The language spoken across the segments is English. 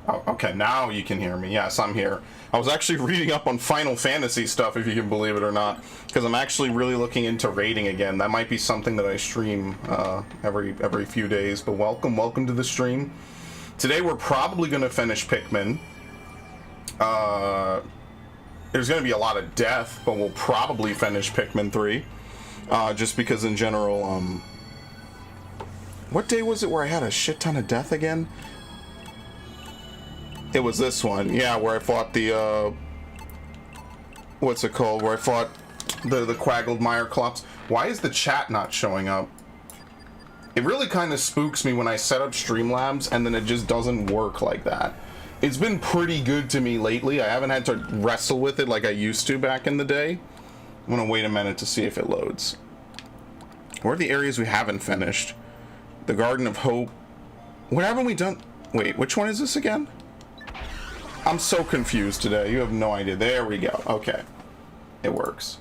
Oh, okay, now you can hear me. Yes, I'm here. I was actually reading up on Final Fantasy stuff, if you can believe it or not, because I'm actually really looking into raiding again. That might be something that I stream every few days. But welcome to the stream. Today we're probably going to finish Pikmin. There's going to be a lot of death, but we'll probably finish Pikmin 3. Just because in general, what day was it where I had a shit ton of death again? It was this one, yeah, where I fought the, what's it called? Where I fought the Quaggled Clops. Why is the chat not showing up? It really kind of spooks me when I set up Streamlabs and then it just doesn't work like that. It's been pretty good to me lately. I haven't had to wrestle with it like I used to back in the day. I'm gonna wait a minute to see if it loads. Where are the areas we haven't finished? The Garden of Hope. What haven't we done? Wait, which one is this again? I'm so confused today. You have no idea. There we go. Okay. It works.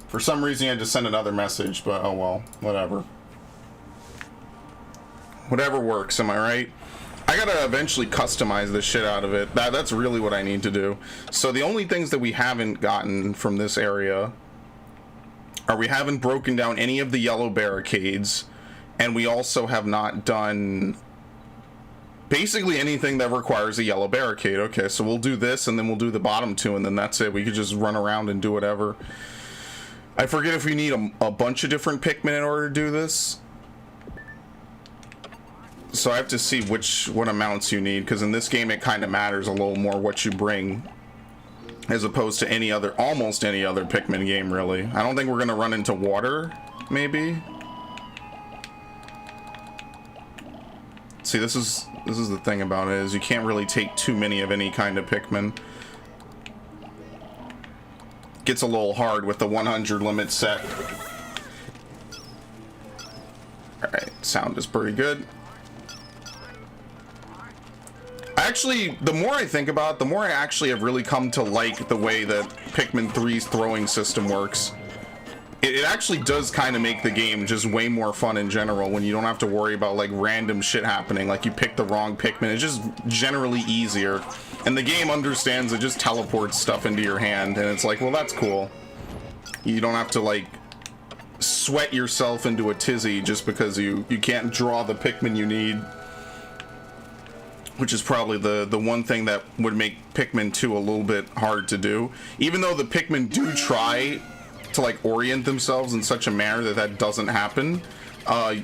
For some reason, you had to send another message, but oh well. Whatever. Whatever works, am I right? I gotta eventually customize the shit out of it. That's really what I need to do. So the only things that we haven't gotten from this area are we haven't broken down any of the yellow barricades, and we also have not done basically anything that requires a yellow barricade. Okay, so we'll do this, and then we'll do the bottom two, and then that's it. We could just run around and do whatever. I forget if we need a bunch of different Pikmin in order to do this. So I have to see what amounts you need, because in this game it kind of matters a little more what you bring, as opposed to any other, almost any other Pikmin game, really. I don't think we're going to run into water, maybe? See, this is the thing about it, is you can't really take too many of any kind of Pikmin. Gets a little hard with the 100 limit set. Alright, sound is pretty good. Actually, the more I think about it, the more I actually have really come to like the way that Pikmin 3's throwing system works. It actually does kind of make the game just way more fun in general when you don't have to worry about like random shit happening, like you pick the wrong Pikmin. It's just generally easier, and the game understands it just teleports stuff into your hand, and it's like, well, that's cool. You don't have to like sweat yourself into a tizzy just because you can't draw the Pikmin you need, which is probably the one thing that would make Pikmin 2 a little bit hard to do, even though the Pikmin do try to like orient themselves in such a manner that that doesn't happen.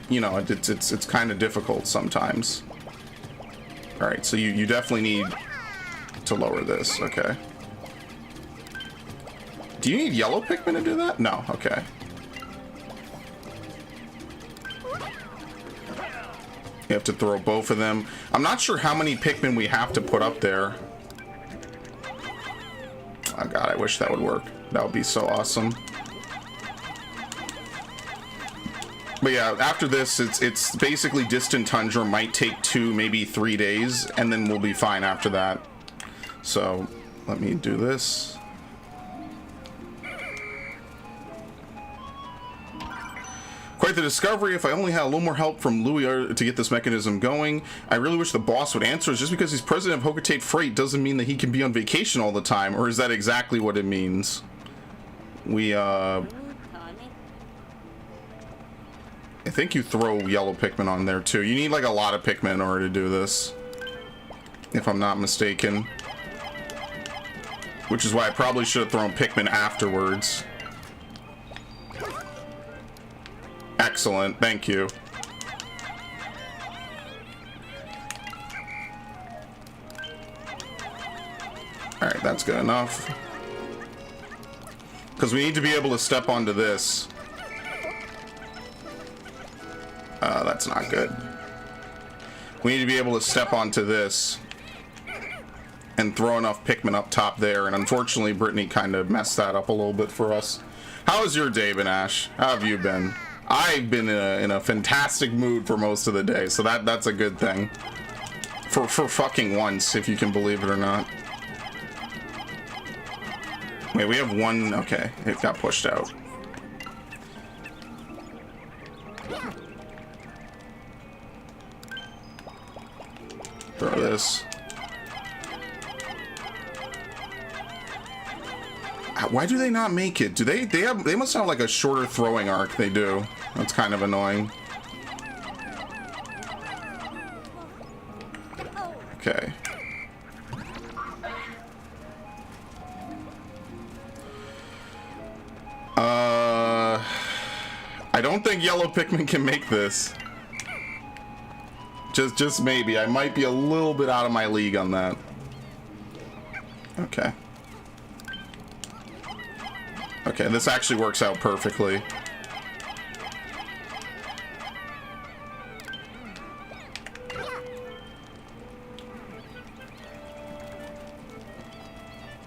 You know, it's kind of difficult sometimes. All right, so you definitely need to lower this. Okay. Do you need yellow Pikmin to do that? No. Okay. You have to throw both of them. I'm not sure how many Pikmin we have to put up there. Oh god, I wish that would work. That would be so awesome. But yeah, after this, it's basically Distant Tundra. Might take 2, maybe 3 days, and then we'll be fine after that. So, let me do this. Quite the discovery. If I only had a little more help from Louis to get this mechanism going. I really wish the boss would answer us. Just because he's president of Hocotate Freight doesn't mean that he can be on vacation all the time. Or is that exactly what it means? I think you throw yellow Pikmin on there too. You need like a lot of Pikmin in order to do this, if I'm not mistaken. Which is why I probably should have thrown Pikmin afterwards. Excellent, thank you. Alright, that's good enough. Because we need to be able to step onto this. That's not good. We need to be able to step onto this and throw enough Pikmin up top there, and unfortunately Brittany kind of messed that up a little bit for us. How has your day been, Ash? How have you been? I've been in a fantastic mood for most of the day, so that's a good thing. For fucking once, if you can believe it or not. Wait, we have one. Okay, it got pushed out. Throw this. Why do they not make it? Do they must have like a shorter throwing arc. They do. That's kind of annoying. Okay. I don't think yellow Pikmin can make this. Just maybe. I might be a little bit out of my league on that. Okay. Okay, this actually works out perfectly.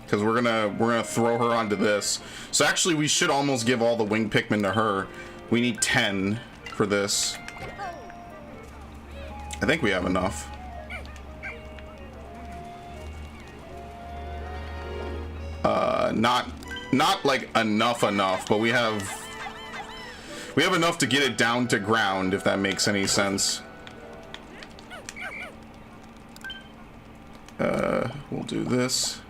Because we're gonna throw her onto this. So actually we should almost give all the winged Pikmin to her. We need 10 for this. I think we have enough. Not like enough, but we have enough to get it down to ground, if that makes any sense. We'll do this.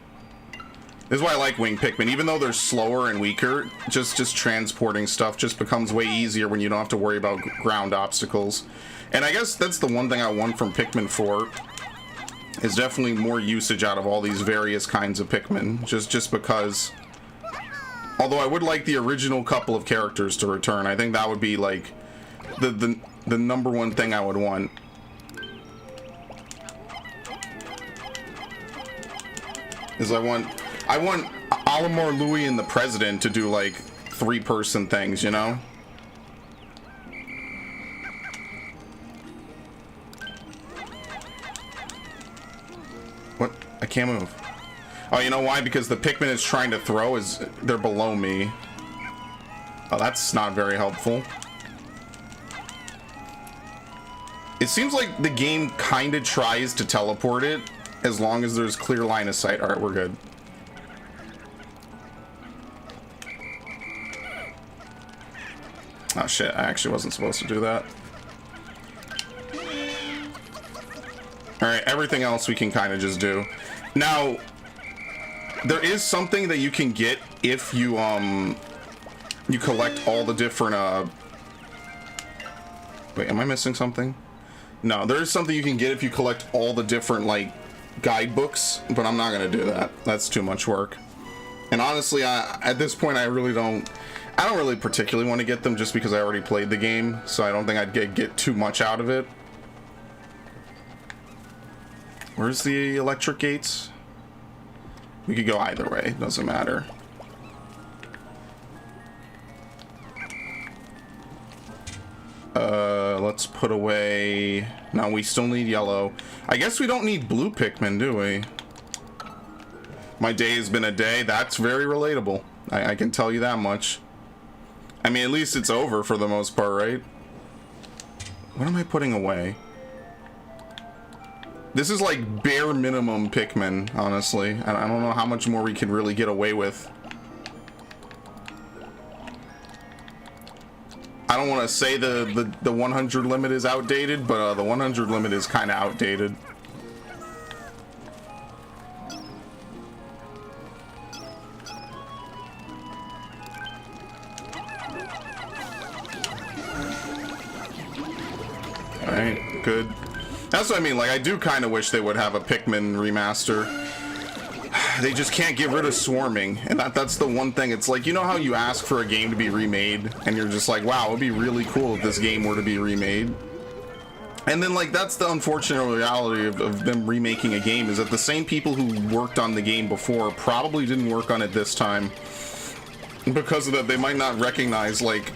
This is why I like winged Pikmin. Even though they're slower and weaker, just transporting stuff just becomes way easier when you don't have to worry about ground obstacles. And I guess that's the one thing I want from Pikmin 4, is definitely more usage out of all these various kinds of Pikmin. Just because, although I would like the original couple of characters to return. I think that would be like the number one thing I would want. Is I want Alamar, Louis, and the President to do like 3-person things, you know? What? I can't move. Oh, you know why? Because the Pikmin is trying to throw they're below me. Oh, that's not very helpful. It seems like the game kind of tries to teleport it as long as there's clear line of sight. All right, we're good. Oh shit, I actually wasn't supposed to do that. Alright, everything else we can kind of just do. Now, there is something that you can get if you, you collect all the different, Wait, am I missing something? No, there is something you can get if you collect all the different, like, guidebooks, but I'm not gonna do that. That's too much work. And honestly, at this point, I don't really particularly want to get them just because I already played the game, so I don't think I'd get too much out of it. Where's the electric gates? We could go either way, doesn't matter. Let's put away... No, we still need yellow. I guess we don't need blue Pikmin, do we? My day has been a day. That's very relatable. I can tell you that much. I mean, at least it's over for the most part, right? What am I putting away? This is like bare minimum Pikmin, honestly. I don't know how much more we can really get away with. I don't want to say the 100 limit is outdated, but the 100 limit is kind of outdated. Alright, good. That's what I mean, like, I do kind of wish they would have a Pikmin remaster. They just can't get rid of swarming, and that's the one thing. It's like, you know how you ask for a game to be remade, and you're just like, wow, it would be really cool if this game were to be remade. And then, like, that's the unfortunate reality of them remaking a game, is that the same people who worked on the game before probably didn't work on it this time. Because of that, they might not recognize, like,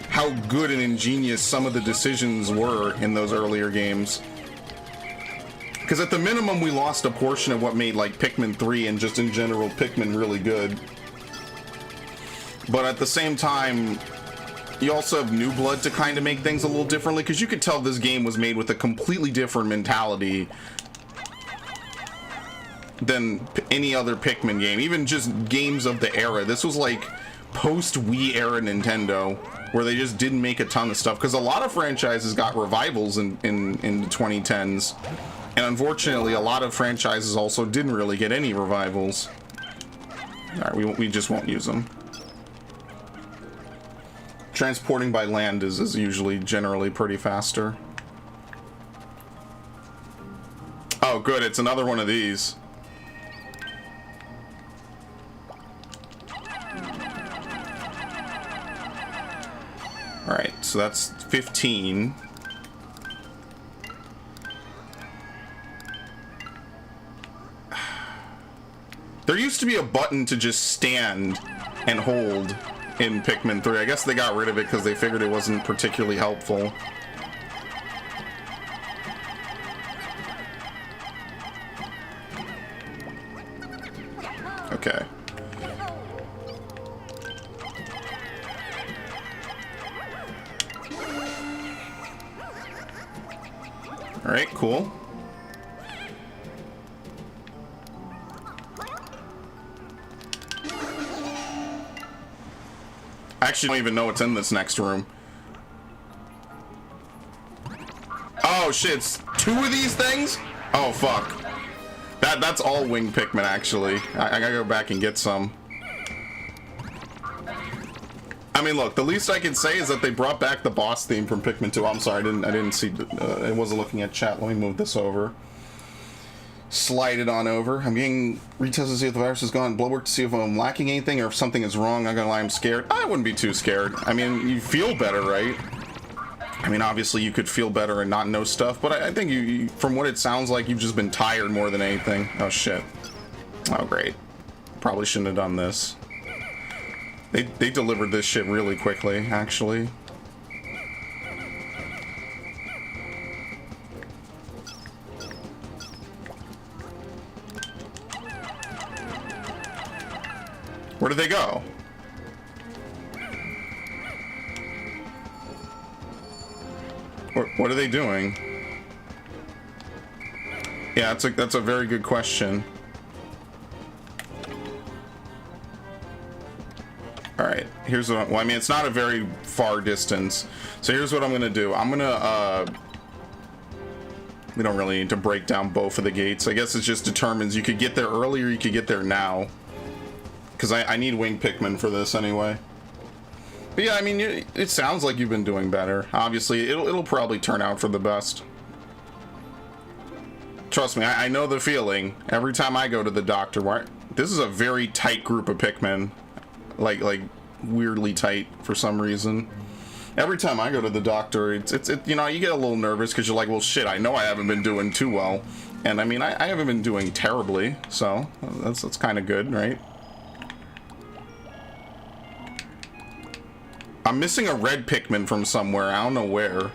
how good and ingenious some of the decisions were in those earlier games. Because at the minimum, we lost a portion of what made, like, Pikmin 3 and just in general Pikmin really good. But at the same time, you also have New Blood to kind of make things a little differently, because you could tell this game was made with a completely different mentality than any other Pikmin game, even just games of the era. This was like post-Wii era Nintendo, where they just didn't make a ton of stuff, because a lot of franchises got revivals in the 2010s. And unfortunately, a lot of franchises also didn't really get any revivals. Alright, we just won't use them. Transporting by land is usually generally pretty faster. Oh, good, it's another one of these. Alright, so that's 15. There used to be a button to just stand and hold in Pikmin 3. I guess they got rid of it because they figured it wasn't particularly helpful. Okay. Alright, cool. I actually don't even know what's in this next room. Oh shit, it's 2 of these things? Oh fuck. That's all winged Pikmin actually. I gotta go back and get some. I mean, look, the least I can say is that they brought back the boss theme from Pikmin 2. I'm sorry, I didn't see, I wasn't looking at chat. Let me move this over. Slide it on over. I'm getting retested to see if the virus is gone. Blood work to see if I'm lacking anything or if something is wrong. I'm not gonna lie, I'm scared. I wouldn't be too scared. I mean, you feel better, right? I mean, obviously you could feel better and not know stuff, but I think you, from what it sounds like, you've just been tired more than anything. Oh shit. Oh great. Probably shouldn't have done this. They delivered this shit really quickly, actually. Where did they go? What are they doing? Yeah, that's a very good question. Alright, here's what well, I mean, it's not a very far distance. So here's what I'm gonna do. I'm gonna, we don't really need to break down both of the gates. I guess it just determines you could get there early or you could get there now. Because I need winged Pikmin for this anyway. But yeah, I mean, it sounds like you've been doing better. Obviously, it'll probably turn out for the best. Trust me, I know the feeling. Every time I go to the doctor, this is a very tight group of Pikmin. Like weirdly tight for some reason. Every time I go to the doctor, it's you know, you get a little nervous because you're like, well, shit, I know I haven't been doing too well. And I mean, I haven't been doing terribly, so that's kind of good, right? I'm missing a red Pikmin from somewhere. I don't know where.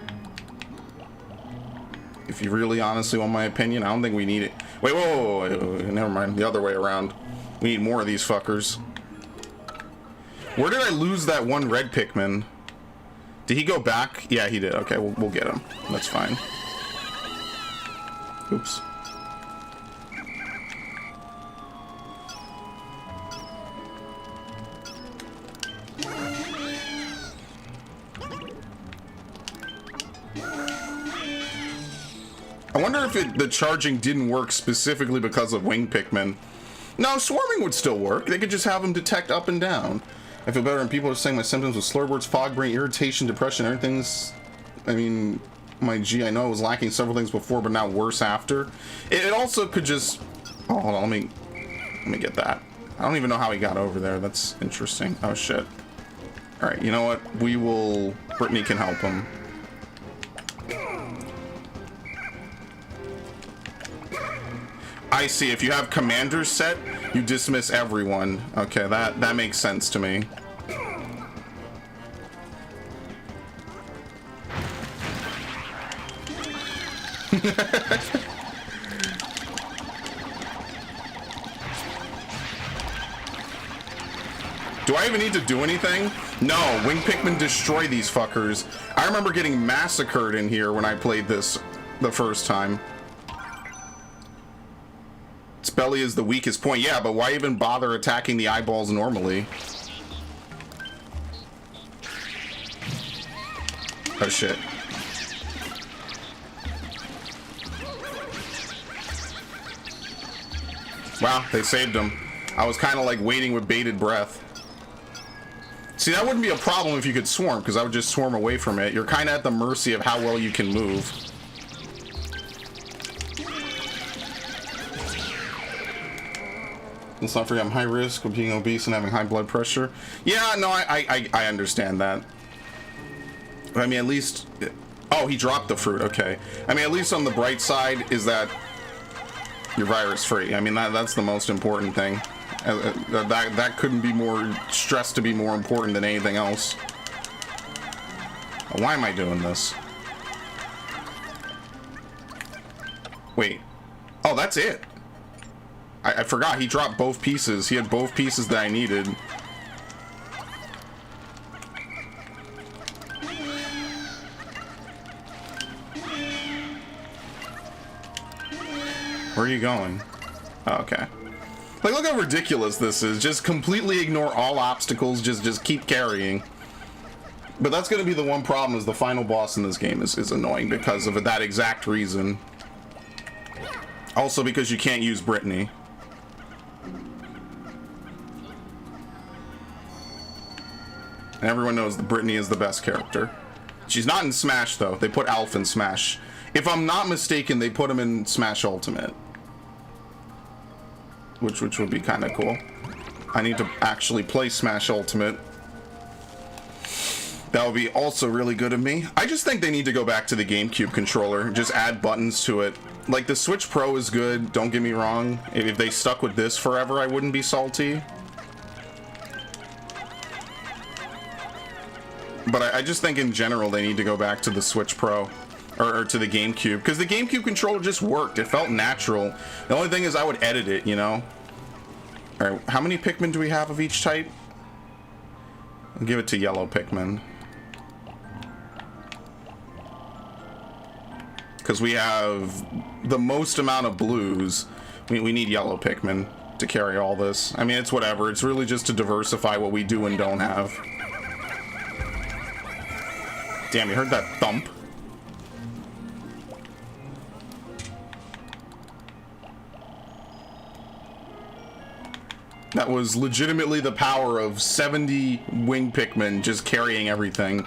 If you really honestly want my opinion, I don't think we need it. Wait, whoa, never mind. The other way around. We need more of these fuckers. Where did I lose that one red Pikmin? Did he go back? Yeah, he did. Okay, we'll get him. That's fine. Oops. I wonder if the charging didn't work specifically because of winged Pikmin. No, swarming would still work. They could just have them detect up and down. I feel better, and people are saying my symptoms with slur words, fog brain, irritation, depression, everything's... I mean, my G, I know I was lacking several things before, but now worse after. It also could just... Oh, hold on, let me get that. I don't even know how he got over there. That's interesting. Oh, shit. Alright, you know what? We will... Brittany can help him. I see. If you have commanders set, you dismiss everyone. Okay, that makes sense to me. Do I even need to do anything? No, winged Pikmin destroy these fuckers. I remember getting massacred in here when I played this the first time. Its belly is the weakest point. Yeah, but why even bother attacking the eyeballs normally? Oh shit. Wow, they saved him. I was kind of like waiting with bated breath. See, that wouldn't be a problem if you could swarm, because I would just swarm away from it. You're kind of at the mercy of how well you can move. Let's not forget I'm high risk of being obese and having high blood pressure. Yeah, no, I understand that. I mean, at least... Oh, he dropped the fruit, okay. I mean, at least on the bright side is that you're virus-free. I mean, that's the most important thing. That couldn't be more stressed to be more important than anything else. Why am I doing this? Wait. Oh, that's it. I forgot he dropped both pieces. He had both pieces that I needed. Where are you going? Oh, okay. Like, look how ridiculous this is. Just completely ignore all obstacles. Just keep carrying. But that's going to be the one problem, is the final boss in this game is annoying because of that exact reason. Also because you can't use Brittany. And everyone knows that Brittany is the best character. She's not in Smash, though. They put Alph in Smash. If I'm not mistaken, they put him in Smash Ultimate. Which would be kind of cool. I need to actually play Smash Ultimate. That would be also really good of me. I just think they need to go back to the GameCube controller. Just add buttons to it. Like, the Switch Pro is good, don't get me wrong. If they stuck with this forever, I wouldn't be salty. But I just think in general they need to go back to the Switch Pro. Or to the GameCube. Because the GameCube controller just worked. It felt natural. The only thing is I would edit it, you know? Alright, how many Pikmin do we have of each type? I'll give it to yellow Pikmin. Because we have the most amount of blues. We need yellow Pikmin to carry all this. I mean, it's whatever. It's really just to diversify what we do and don't have. Damn, you heard that thump? That was legitimately the power of 70 wing Pikmin just carrying everything.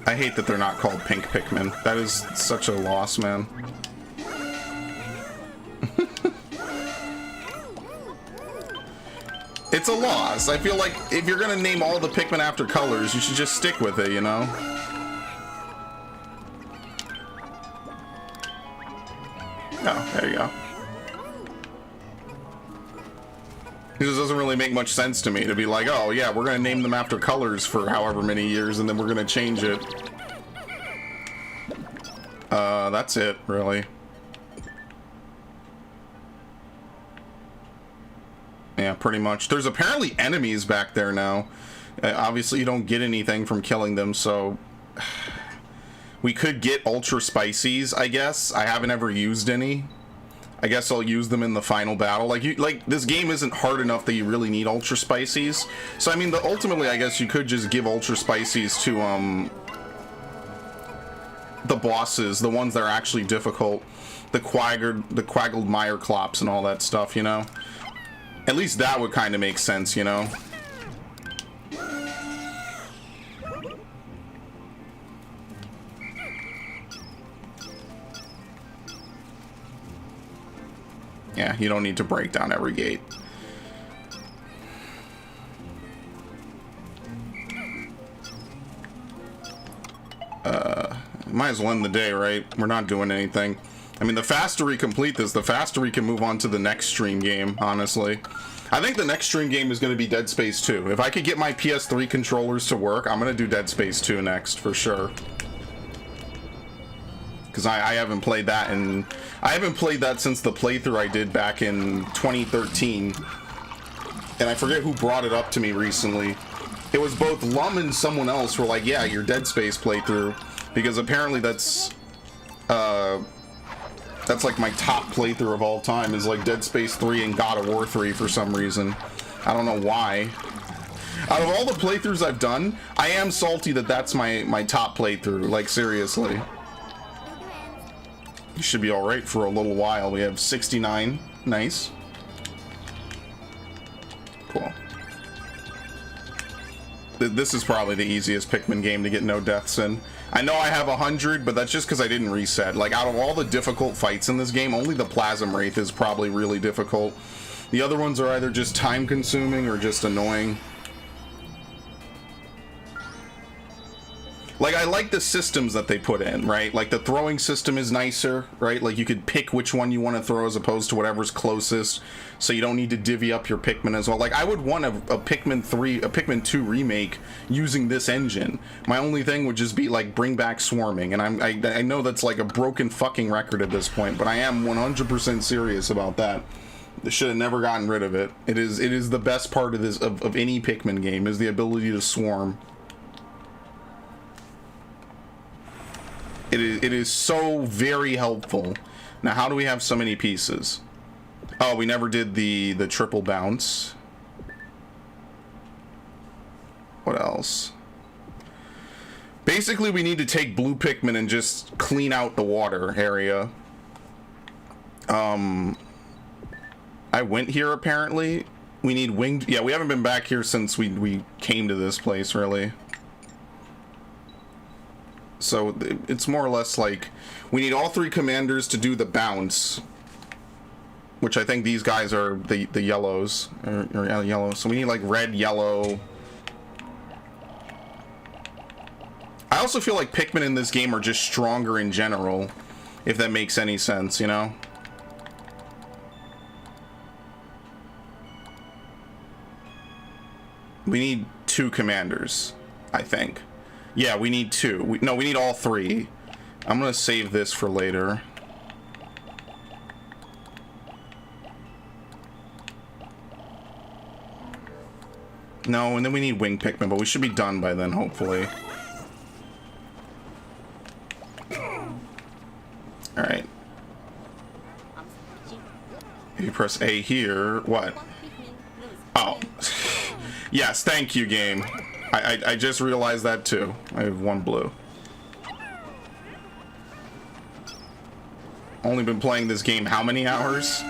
I hate that they're not called pink Pikmin. That is such a loss, man. It's a loss. I feel like if you're gonna name all the Pikmin after colors, you should just stick with it, you know? Oh, there you go. It just doesn't really make much sense to me to be like, oh yeah, we're gonna name them after colors for however many years and then we're gonna change it. That's it, really. Yeah, pretty much. There's apparently enemies back there now. Obviously you don't get anything from killing them, so... We could get Ultra Spicies, I guess. I haven't ever used any. I guess I'll use them in the final battle. Like this game isn't hard enough that you really need Ultra Spicies. So I mean, ultimately, I guess you could just give Ultra Spicies to the bosses, the ones that are actually difficult, the Quaggled Mire-clops and all that stuff, you know. At least that would kind of make sense, you know. Yeah, you don't need to break down every gate. Might as well end the day, right? We're not doing anything. I mean, the faster we complete this, the faster we can move on to the next stream game, honestly. I think the next stream game is going to be Dead Space 2. If I could get my PS3 controllers to work, I'm going to do Dead Space 2 next, for sure. Because I haven't played that and I haven't played that since the playthrough I did back in 2013. And I forget who brought it up to me recently. It was both Lum and someone else were like, yeah, your Dead Space playthrough. Because apparently that's like my top playthrough of all time is like Dead Space 3 and God of War 3 for some reason. I don't know why. Out of all the playthroughs I've done, I am salty that that's my top playthrough. Like, seriously. You should be alright for a little while. We have 69. Nice. Cool. This is probably the easiest Pikmin game to get no deaths in. I know I have 100, but that's just because I didn't reset. Like, out of all the difficult fights in this game, only the Plasm Wraith is probably really difficult. The other ones are either just time-consuming or just annoying. Like, I like the systems that they put in, right? Like, the throwing system is nicer, right? Like, you could pick which one you want to throw as opposed to whatever's closest, so you don't need to divvy up your Pikmin as well. Like, I would want a Pikmin 2 remake using this engine. My only thing would just be, like, bring back swarming, and I know that's, like, a broken fucking record at this point, but I am 100% serious about that. They should have never gotten rid of it. It is the best part of this, of any Pikmin game, is the ability to swarm. It is so very helpful. Now, how do we have so many pieces? Oh, we never did the triple bounce. What else? Basically, we need to take blue Pikmin and just clean out the water area. I went here, apparently. We need winged... Yeah, we haven't been back here since we came to this place, really. So it's more or less like we need all three commanders to do the bounce, which I think these guys are the yellows or yellow. So we need like red, yellow. I also feel like Pikmin in this game are just stronger in general, if that makes any sense, you know? We need 2 commanders, I think. Yeah, we need 2. We need all 3. I'm gonna save this for later. No, and then we need wing Pikmin, but we should be done by then, hopefully. Alright. If you press A here, what? Oh. Yes, thank you, game. I just realized that too. I have 1 blue. Only been playing this game how many hours?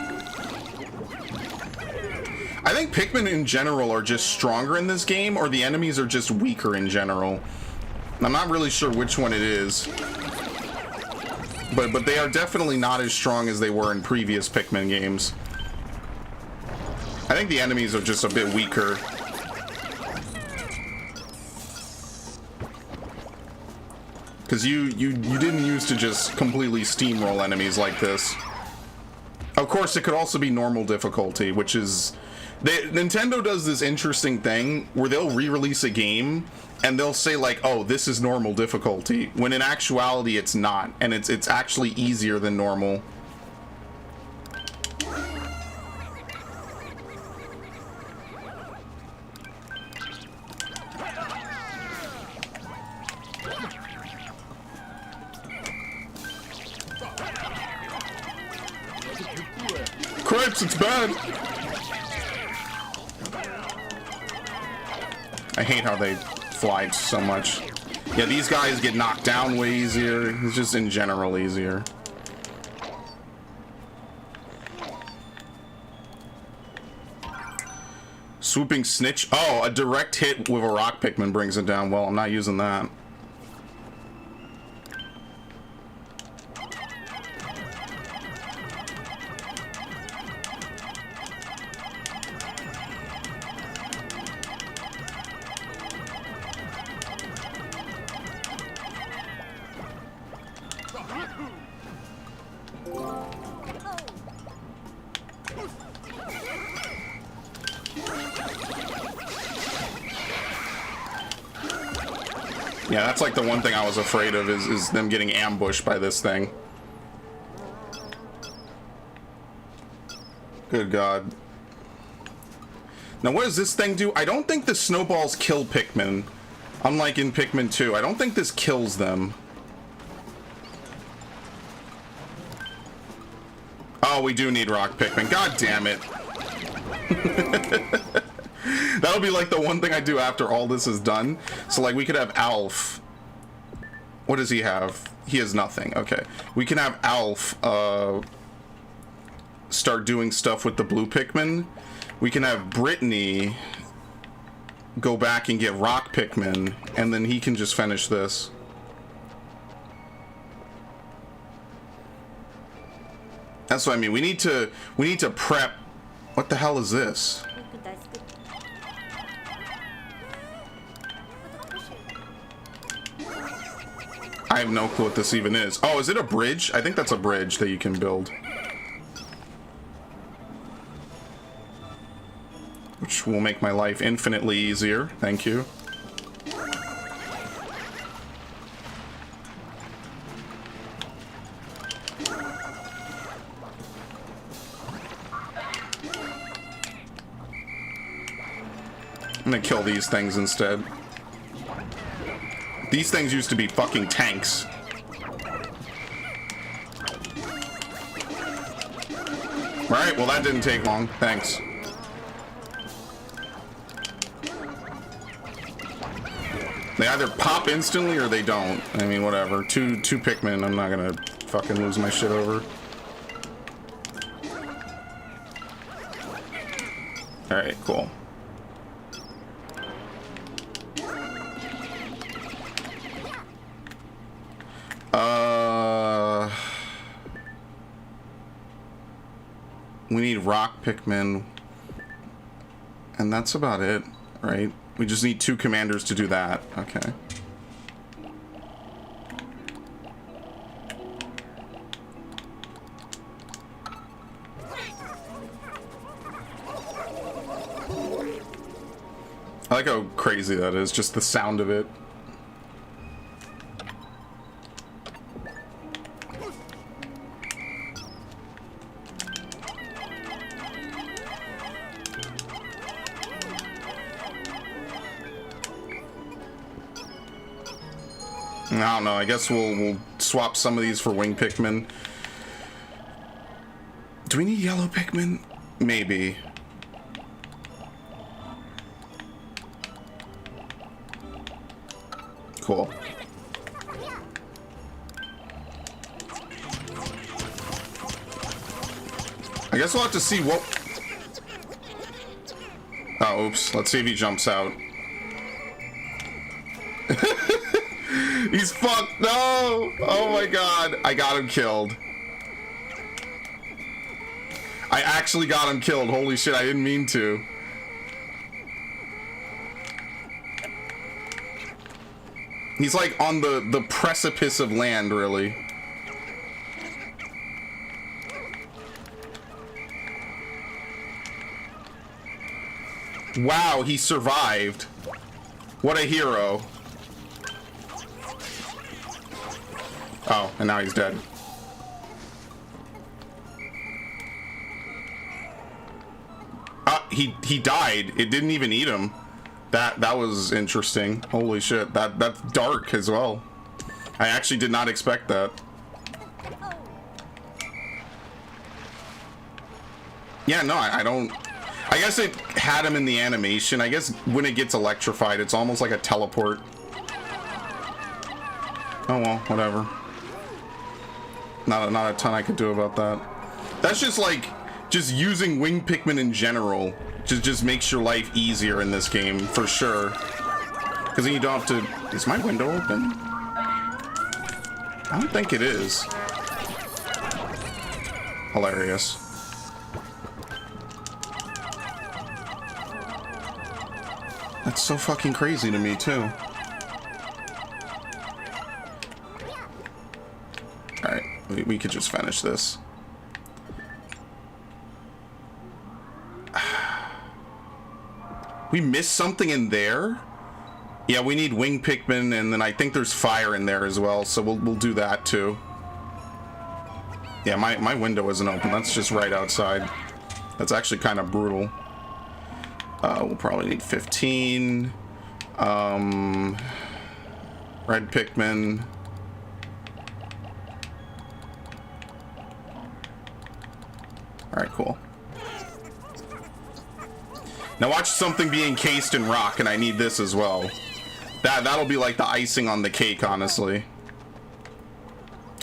I think Pikmin in general are just stronger in this game, or the enemies are just weaker in general. I'm not really sure which one it is. But they are definitely not as strong as they were in previous Pikmin games. I think the enemies are just a bit weaker. Because you didn't used to just completely steamroll enemies like this. Of course, it could also be normal difficulty, which is... Nintendo does this interesting thing where they'll re-release a game and they'll say like, oh, this is normal difficulty, when in actuality it's not, and it's actually easier than normal. Cripes, it's bad. I hate how they fly so much. Yeah, these guys get knocked down way easier. It's just in general easier. Swooping Snitch. Oh, a direct hit with a rock Pikmin brings it down. Well, I'm not using that. Yeah, that's like the one thing I was afraid of is them getting ambushed by this thing. Good God. Now what does this thing do? I don't think the snowballs kill Pikmin. Unlike in Pikmin 2. I don't think this kills them. Oh, we do need rock Pikmin. God damn it. That'll be like the one thing I do after all this is done. So like we could have Alf. What does he have? He has nothing. Okay. We can have Alf start doing stuff with the blue Pikmin, we can have Brittany go back and get rock Pikmin, and then he can just finish this. That's what I mean. We need to prep. What the hell is this? I have no clue what this even is. Oh, is it a bridge? I think that's a bridge that you can build. Which will make my life infinitely easier. Thank you. I'm gonna kill these things instead. These things used to be fucking tanks. Alright, well that didn't take long. Thanks. They either pop instantly or they don't. I mean, whatever. Two Pikmin, I'm not gonna fucking lose my shit over. Alright, cool. We need rock Pikmin. And that's about it, right? We just need 2 commanders to do that. Okay. I like how crazy that is, just the sound of it. I don't know, I guess we'll swap some of these for wing Pikmin. Do we need yellow Pikmin? Maybe. Cool. I guess we'll have to see what... Oh, oops. Let's see if he jumps out. He's fucked. No! Oh my god. I got him killed. I actually got him killed. Holy shit, I didn't mean to. He's like on the precipice of land, really. Wow, he survived. What a hero. Oh, and now he's dead. He died. It didn't even eat him. That was interesting. Holy shit. That's dark as well. I actually did not expect that. Yeah, no, I don't... I guess it had him in the animation. I guess when it gets electrified, it's almost like a teleport. Oh well, whatever. Not a ton I could do about that. That's just like, just using wing Pikmin in general just makes your life easier in this game, for sure. Because then you don't have to... Is my window open? I don't think it is. Hilarious. That's so fucking crazy to me, too. Alright, we could just finish this. We missed something in there? Yeah, we need wing Pikmin, and then I think there's fire in there as well, so we'll do that too. Yeah, my window isn't open. That's just right outside. That's actually kind of brutal. We'll probably need 15. Red Pikmin. Alright, cool. Now watch something be encased in rock, and I need this as well. That'll be like the icing on the cake, honestly.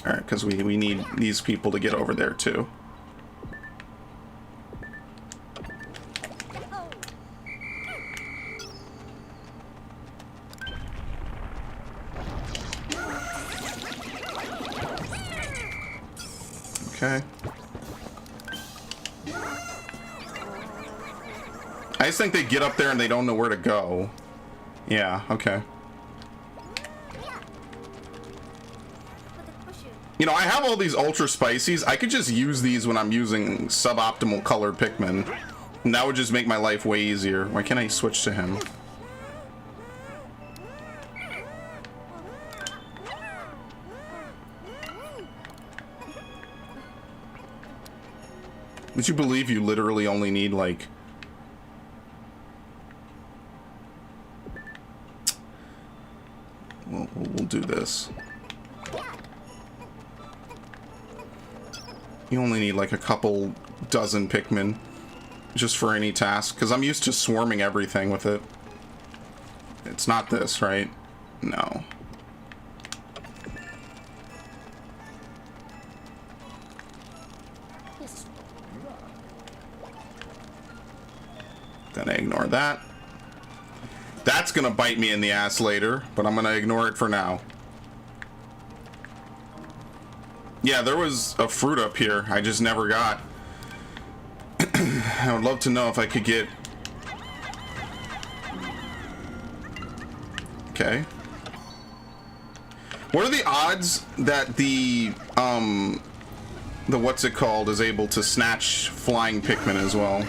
Alright, because we need these people to get over there too. okay. I just think they get up there and they don't know where to go. Yeah, okay. You know, I have all these ultra spicies. I could just use these when I'm using suboptimal colored Pikmin. And that would just make my life way easier. Why can't I switch to him? Would you believe you literally only need, like... We'll do this. You only need like a couple dozen Pikmin just for any task, because I'm used to swarming everything with it. It's not this, right? No. Gonna ignore that. That's gonna bite me in the ass later, but I'm gonna ignore it for now. Yeah, there was a fruit up here I just never got. I would love to know if I could get... Okay. What are the odds that the what's it called is able to snatch flying Pikmin as well?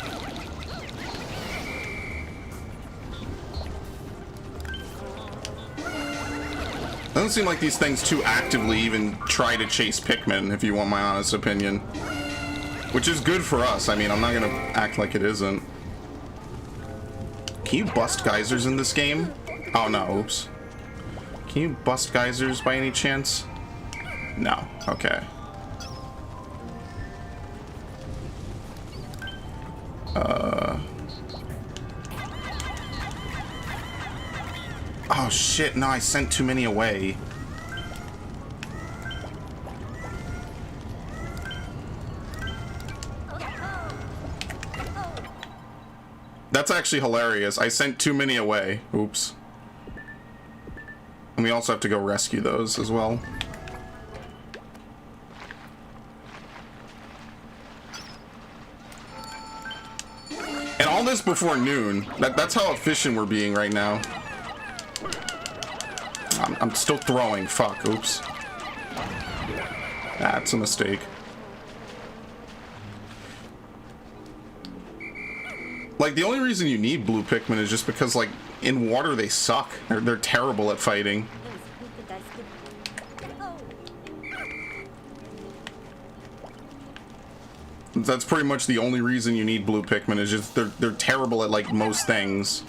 Doesn't seem like these things too actively even try to chase Pikmin, if you want my honest opinion. Which is good for us. I mean, I'm not gonna act like it isn't. Can you bust geysers in this game? Oh no, oops. Can you bust geysers by any chance? No, okay. Oh shit, no, I sent too many away. That's actually hilarious. I sent too many away. Oops. And we also have to go rescue those as well. And all this before noon. That's how efficient we're being right now. I'm still throwing. Fuck. Oops. That's a mistake. Like, the only reason you need blue Pikmin is just because, like, in water they suck. They're terrible at fighting. That's pretty much the only reason you need blue Pikmin, is just they're terrible at, like, most things.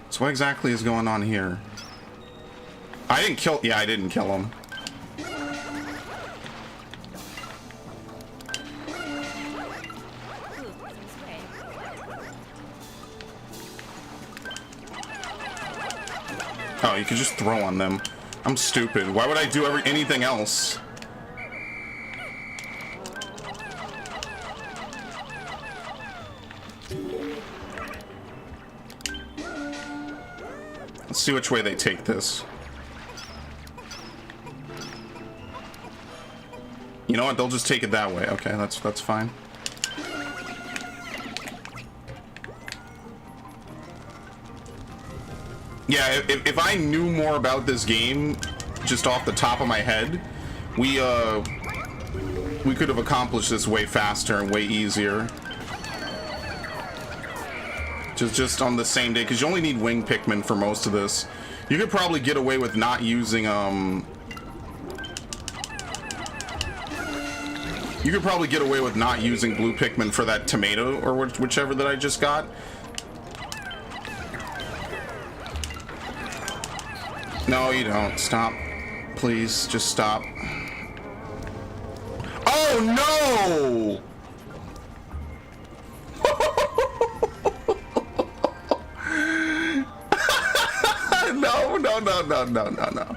So what exactly is going on here? I didn't kill... Yeah, I didn't kill him. Oh, you could just throw on them. I'm stupid. Why would I do anything else? Let's see which way they take this. You know what? They'll just take it that way. Okay, that's fine. Yeah, if I knew more about this game just off the top of my head, we could have accomplished this way faster and way easier. Just on the same day, because you only need wing Pikmin for most of this. You could probably get away with not using you could probably get away with not using blue Pikmin for that tomato or whichever that I just got. No, you don't. Stop. Please, just stop. Oh, no! No.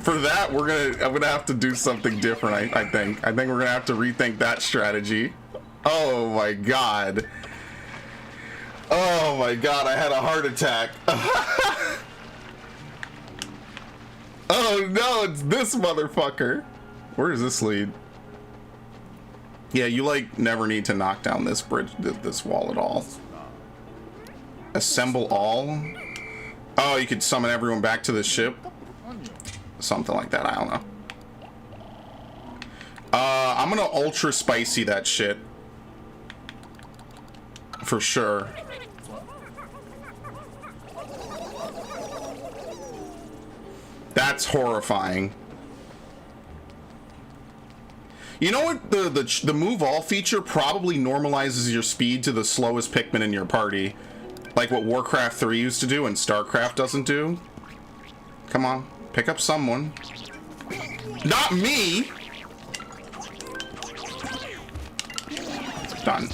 For that, I'm gonna have to do something different. I think we're gonna have to rethink that strategy. Oh my god. Oh my god, I had a heart attack. Oh no, it's this motherfucker. Where does this lead? Yeah, you like never need to knock down this bridge, this wall at all. Assemble all? Oh, you could summon everyone back to the ship? Something like that, I don't know. I'm gonna ultra spicy that shit. For sure. That's horrifying. You know what? The move all feature probably normalizes your speed to the slowest Pikmin in your party. Like what Warcraft 3 used to do and StarCraft doesn't do. Come on, pick up someone. Not me! Done.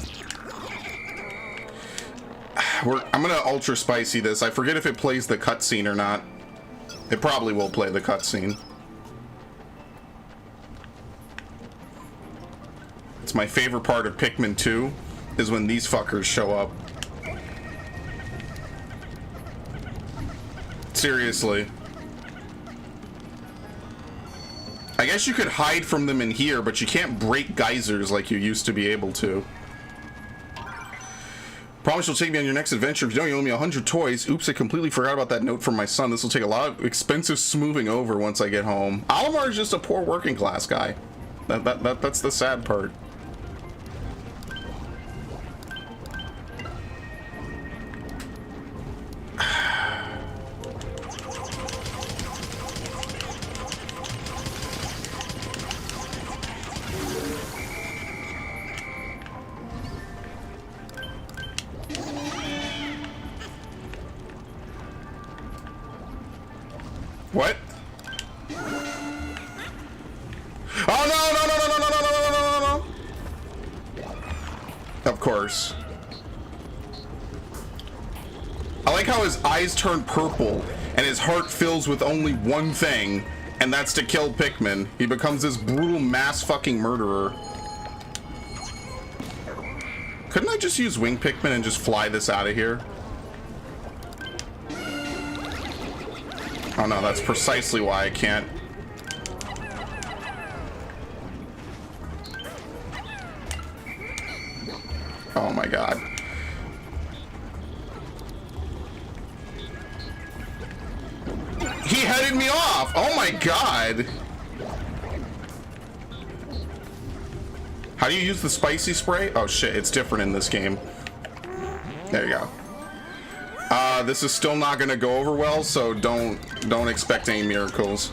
I'm gonna ultra spicy this. I forget if it plays the cutscene or not. It probably will play the cutscene. It's my favorite part of Pikmin 2 is when these fuckers show up. Seriously. I guess you could hide from them in here, but you can't break geysers like you used to be able to. Promise you'll take me on your next adventure. If you don't, you owe me 100 toys. Oops, I completely forgot about that note from my son. This will take a lot of expensive smoothing over once I get home. Olimar is just a poor working class guy. That's the sad part. What? Oh no, no, no, no, no, no, no, no, no. Of course. I like how his eyes turn purple and his heart fills with only one thing, and that's to kill Pikmin. He becomes this brutal mass fucking murderer. Couldn't I just use wing Pikmin and just fly this out of here? Oh no, that's precisely why I can't. Oh my god. He headed me off! Oh my god! How do you use the spicy spray? Oh shit, it's different in this game. There you go. This is still not gonna go over well, so don't expect any miracles.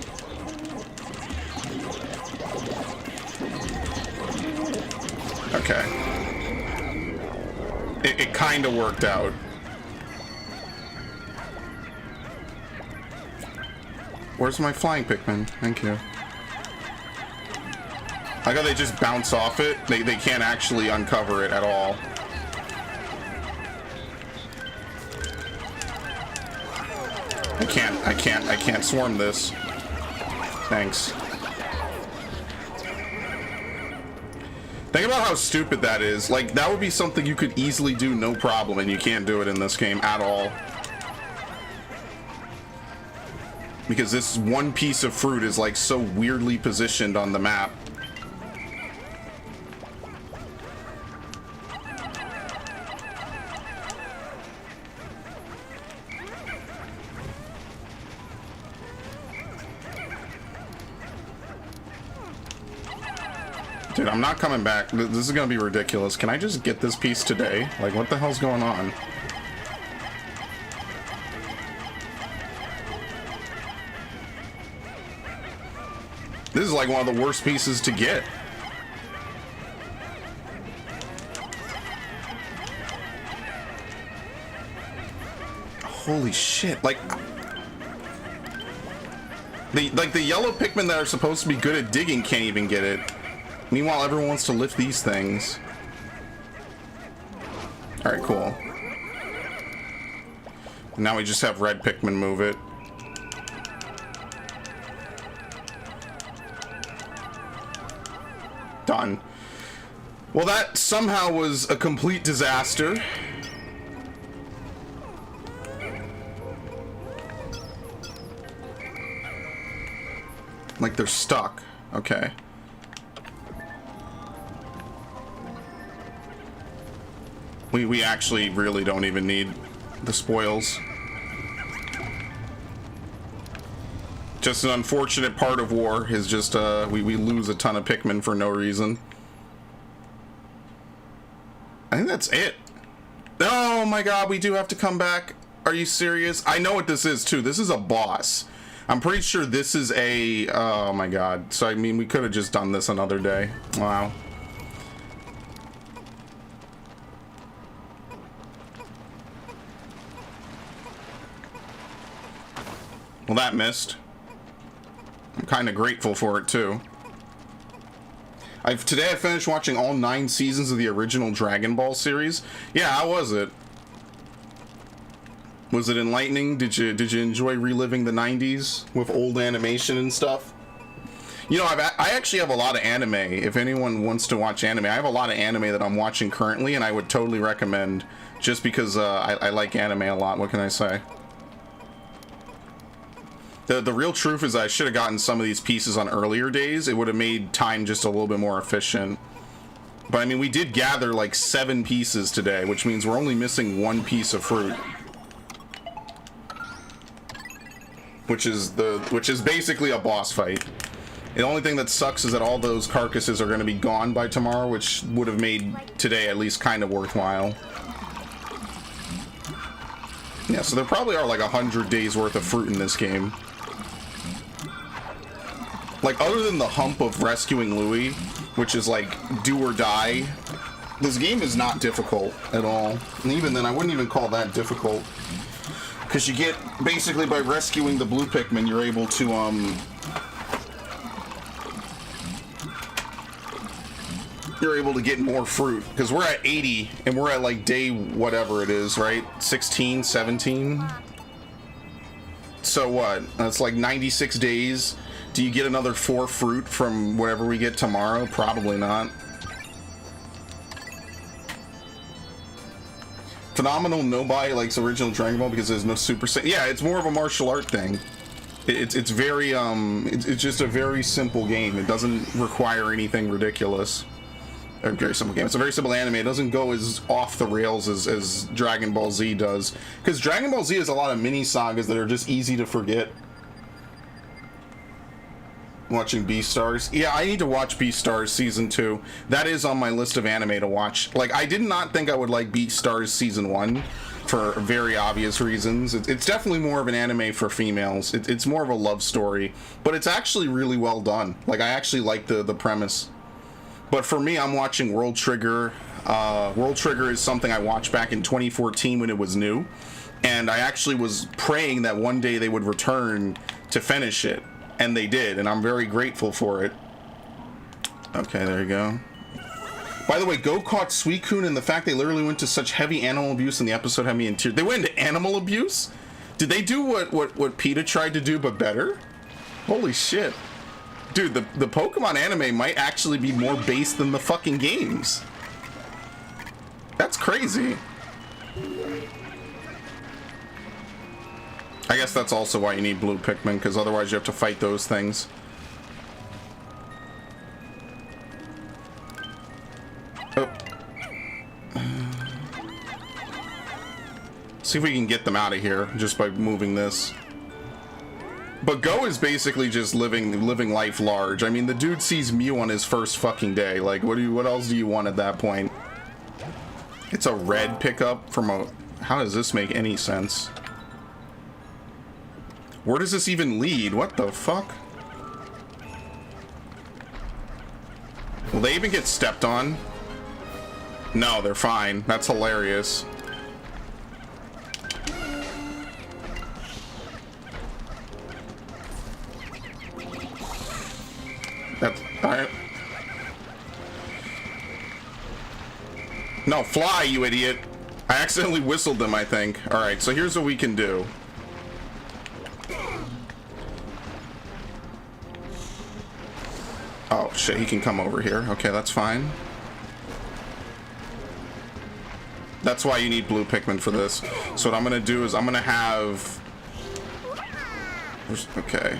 Okay. It kind of worked out. Where's my flying Pikmin? Thank you. I got they just bounce off it. They can't actually uncover it at all. I can't swarm this. Thanks. Think about how stupid that is. Like, that would be something you could easily do no problem, and you can't do it in this game at all. Because this one piece of fruit is like so weirdly positioned on the map. Dude, I'm not coming back. This is gonna be ridiculous. Can I just get this piece today? Like, what the hell's going on? This is like one of the worst pieces to get. Holy shit, like the yellow Pikmin that are supposed to be good at digging can't even get it. Meanwhile, everyone wants to lift these things. Alright, cool. Now we just have red Pikmin move it. Well, that somehow was a complete disaster. Like they're stuck. Okay. We actually really don't even need the spoils. Just an unfortunate part of war is just we lose a ton of Pikmin for no reason. I think that's it. Oh my god, we do have to come back. Are you serious? I know what this is too. This is a boss. I'm pretty sure this is a... Oh my god. So I mean, we could have just done this another day. Wow. Well, that missed. I'm kind of grateful for it too. Today I finished watching all 9 seasons of the original Dragon Ball series. Yeah, how was it? Was it enlightening? Did you enjoy reliving the 90s with old animation and stuff? You know, I actually have a lot of anime. If anyone wants to watch anime, I have a lot of anime that I'm watching currently, and I would totally recommend, just because I like anime a lot. What can I say? The real truth is I should have gotten some of these pieces on earlier days. It would have made time just a little bit more efficient. But I mean, we did gather like 7 pieces today, which means we're only missing 1 piece of fruit. Which is basically a boss fight. The only thing that sucks is that all those carcasses are going to be gone by tomorrow, which would have made today at least kind of worthwhile. Yeah, so there probably are like 100 days worth of fruit in this game. Like, other than the hump of rescuing Louis, which is like do or die, this game is not difficult at all. And even then, I wouldn't even call that difficult. Because you get, basically by rescuing the blue Pikmin, you're able to, get more fruit. Because we're at 80, and we're at like day whatever it is, right? 16, 17? So what? That's like 96 days. Do you get another 4 fruit from whatever we get tomorrow? Probably not. Phenomenal nobody likes original Dragon Ball because there's no Super Saiyan. Yeah, it's more of a martial art thing. It's very it's just a very simple game. It doesn't require anything ridiculous. A very simple game. It's a very simple anime. It doesn't go as off the rails as Dragon Ball Z does, because Dragon Ball Z has a lot of mini sagas that are just easy to forget. Watching Beastars. Yeah, I need to watch Beastars season 2. That is on my list of anime to watch. Like, I did not think I would like Beastars season 1 for very obvious reasons. It's definitely more of an anime for females. It's more of a love story, but it's actually really well done. Like, I actually like the premise. But for me, I'm watching World Trigger. World Trigger is something I watched back in 2014 when it was new, and I actually was praying that one day they would return to finish it. And they did, and I'm very grateful for it. Okay, there you go. By the way, Go caught Suicune, and the fact they literally went to such heavy animal abuse in the episode had me in tears. They went into animal abuse? Did they do what PETA tried to do, but better? Holy shit. Dude, the Pokemon anime might actually be more based than the fucking games. That's crazy. I guess that's also why you need blue Pikmin, because otherwise you have to fight those things. Oh. See if we can get them out of here just by moving this. But Go is basically just living life large. I mean, the dude sees Mew on his first fucking day. Like, what else do you want at that point? It's a red pickup from a... How does this make any sense? Where does this even lead? What the fuck? Will they even get stepped on? No, they're fine. That's hilarious. That's... Alright. No, fly, you idiot. I accidentally whistled them, I think. Alright, so here's what we can do. Oh shit, he can come over here. Okay, that's fine. That's why you need blue Pikmin for this. So what I'm gonna do is I'm gonna have... Okay.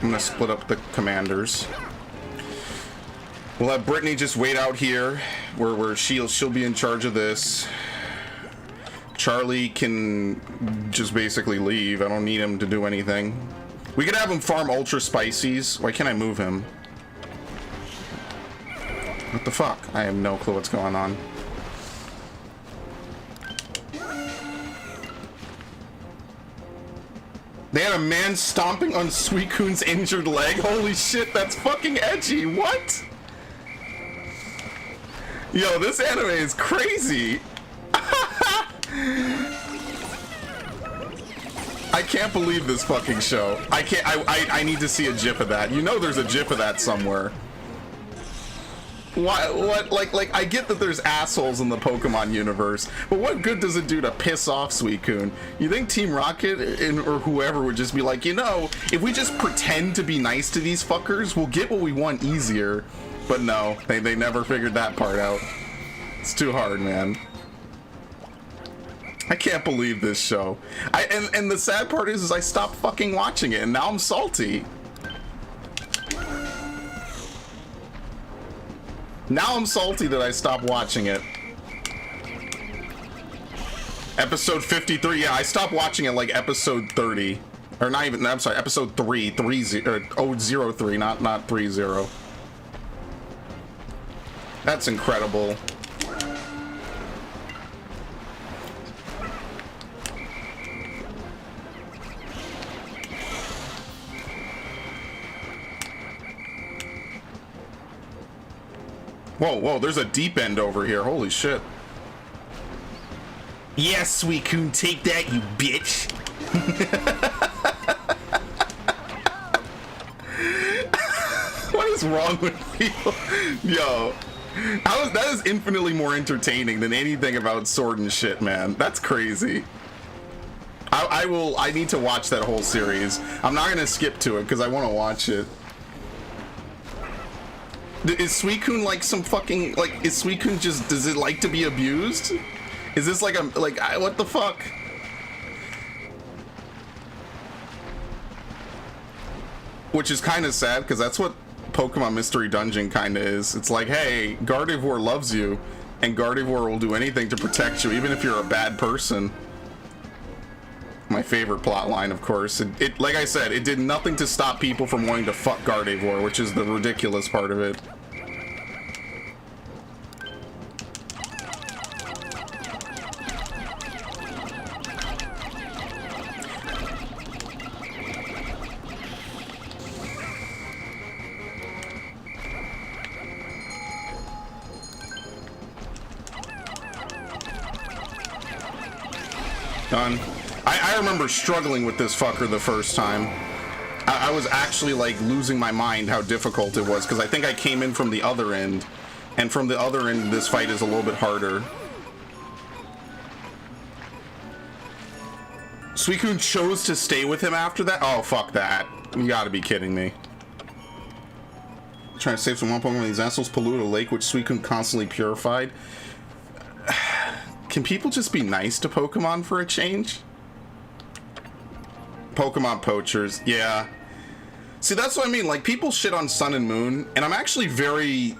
I'm gonna split up the commanders. We'll have Brittany just wait out here, where she'll be in charge of this. Charlie can just basically leave. I don't need him to do anything. We could have him farm Ultra Spices. Why can't I move him? What the fuck? I have no clue what's going on. They had a man stomping on Suicune's injured leg. Holy shit, that's fucking edgy. What? Yo, this anime is crazy. I can't believe this fucking show. I need to see a gif of that. You know there's a gif of that somewhere. What, like, I get that there's assholes in the Pokemon universe, but what good does it do to piss off Suicune? You think Team Rocket or whoever would just be like, you know, if we just pretend to be nice to these fuckers, we'll get what we want easier. But no, they never figured that part out. It's too hard, man. I can't believe this show. And the sad part is I stopped fucking watching it, and now I'm salty. Now I'm salty that I stopped watching it. Episode 53, yeah, I stopped watching it like episode 30. Or not even, I'm sorry, episode 03, not 30. That's incredible. Whoa, whoa, there's a deep end over here. Holy shit. Yes, Suicune, take that, you bitch. What is wrong with people? Yo, that is infinitely more entertaining than anything about Sword and shit, man. That's crazy. I need to watch that whole series. I'm not gonna skip to it because I want to watch it. Is Suicune like some fucking, like, is Suicune just, does it like to be abused? Is this like what the fuck? Which is kind of sad, because that's what Pokemon Mystery Dungeon kind of is. It's like, hey, Gardevoir loves you, and Gardevoir will do anything to protect you, even if you're a bad person. My favorite plot line, of course. It like I said, it did nothing to stop people from wanting to fuck Gardevoir, which is the ridiculous part of it. Done. I remember struggling with this fucker the first time. I was actually like losing my mind how difficult it was, because I think I came in from the other end, and from the other end this fight is a little bit harder. Suicune chose to stay with him after that? Oh, fuck that. You gotta be kidding me. Trying to save some one Pokemon, these assholes polluted a lake which Suicune constantly purified. Can people just be nice to Pokemon for a change? Pokemon poachers, yeah. See, that's what I mean. Like, people shit on Sun and Moon, and I'm actually very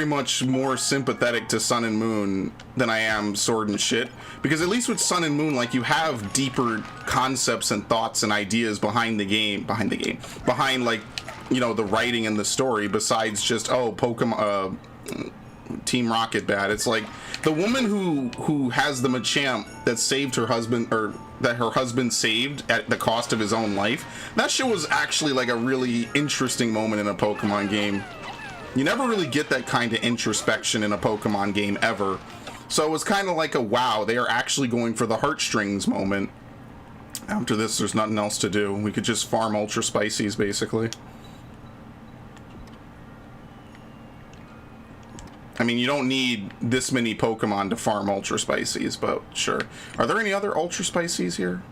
much more sympathetic to Sun and Moon than I am Sword and shit. Because at least with Sun and Moon, like, you have deeper concepts and thoughts and ideas behind like, you know, the writing and the story, besides just, oh, Pokemon, Team Rocket bad. It's like the woman who has the Machamp that saved her husband, or that her husband saved at the cost of his own life. That shit was actually like a really interesting moment in a Pokemon game. You never really get that kind of introspection in a Pokemon game ever. So it was kind of like a wow, they are actually going for the heartstrings moment. After this, there's nothing else to do. We could just farm Ultra Spices, basically. I mean, you don't need this many Pokemon to farm Ultra Spices, but sure. Are there any other Ultra Spices here?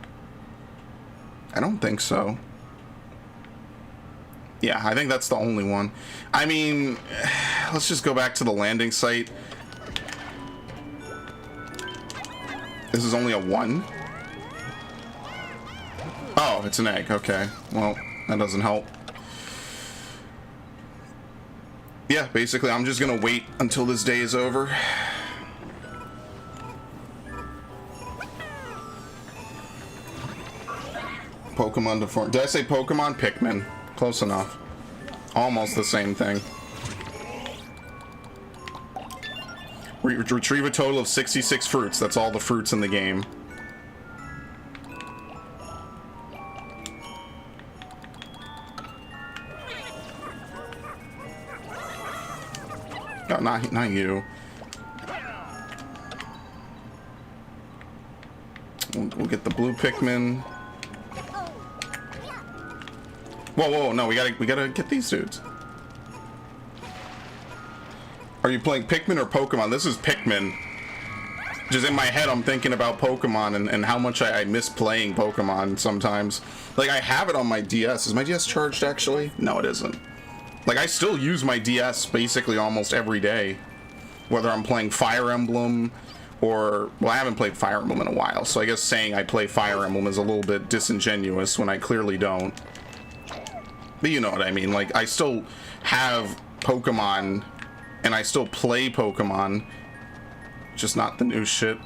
I don't think so. Yeah, I think that's the only one. I mean, let's just go back to the landing site. This is only a 1? Oh, it's an egg. Okay. Well, that doesn't help. Yeah, basically, I'm just gonna wait until this day is over. Pokemon to form. Did I say Pokemon? Pikmin. Close enough. Almost the same thing. Retrieve a total of 66 fruits. That's all the fruits in the game. No, not you. We'll get the blue Pikmin. Whoa, no, we gotta get these dudes. Are you playing Pikmin or Pokemon? This is Pikmin. Just in my head, I'm thinking about Pokemon and how much I miss playing Pokemon sometimes. Like, I have it on my DS. Is my DS charged, actually? No, it isn't. Like, I still use my DS basically almost every day. Whether I'm playing Fire Emblem or... Well, I haven't played Fire Emblem in a while, so I guess saying I play Fire Emblem is a little bit disingenuous when I clearly don't. But you know what I mean. Like, I still have Pokemon, and I still play Pokemon. Just not the new shit.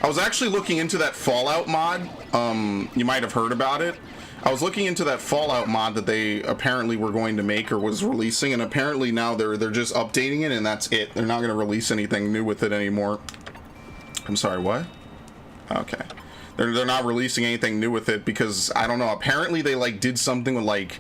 I was actually looking into that Fallout mod. You might have heard about it. I was looking into that Fallout mod that they apparently were going to make or was releasing, and apparently now they're just updating it, and that's it. They're not going to release anything new with it anymore. I'm sorry, what? Okay. They're not releasing anything new with it because, I don't know, apparently they like did something with like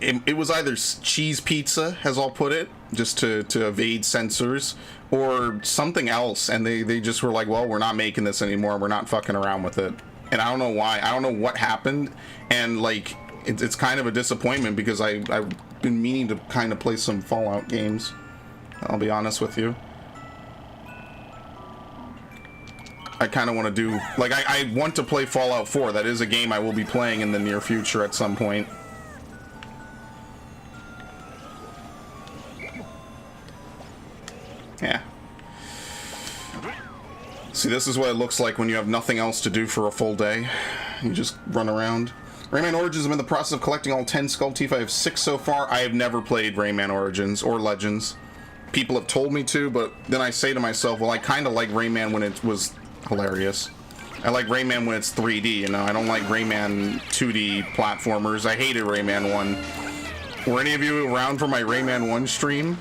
it was either cheese pizza, as I'll put it, just to evade censors, or something else, and they just were like, well, we're not making this anymore, we're not fucking around with it. And I don't know why, I don't know what happened, and like it's kind of a disappointment because I've been meaning to kind of play some Fallout games, I'll be honest with you. I kind of want to do, like, I want to play Fallout 4. That is a game I will be playing in the near future at some point. Yeah. See, this is what it looks like when you have nothing else to do for a full day. You just run around. Rayman Origins, I'm in the process of collecting all 10 Skull Teeth. I have 6 so far. I have never played Rayman Origins or Legends. People have told me to, but then I say to myself, well, I kind of like Rayman when it was hilarious. I like Rayman when it's 3D, you know? I don't like Rayman 2D platformers. I hated Rayman 1. Were any of you around for my Rayman 1 stream?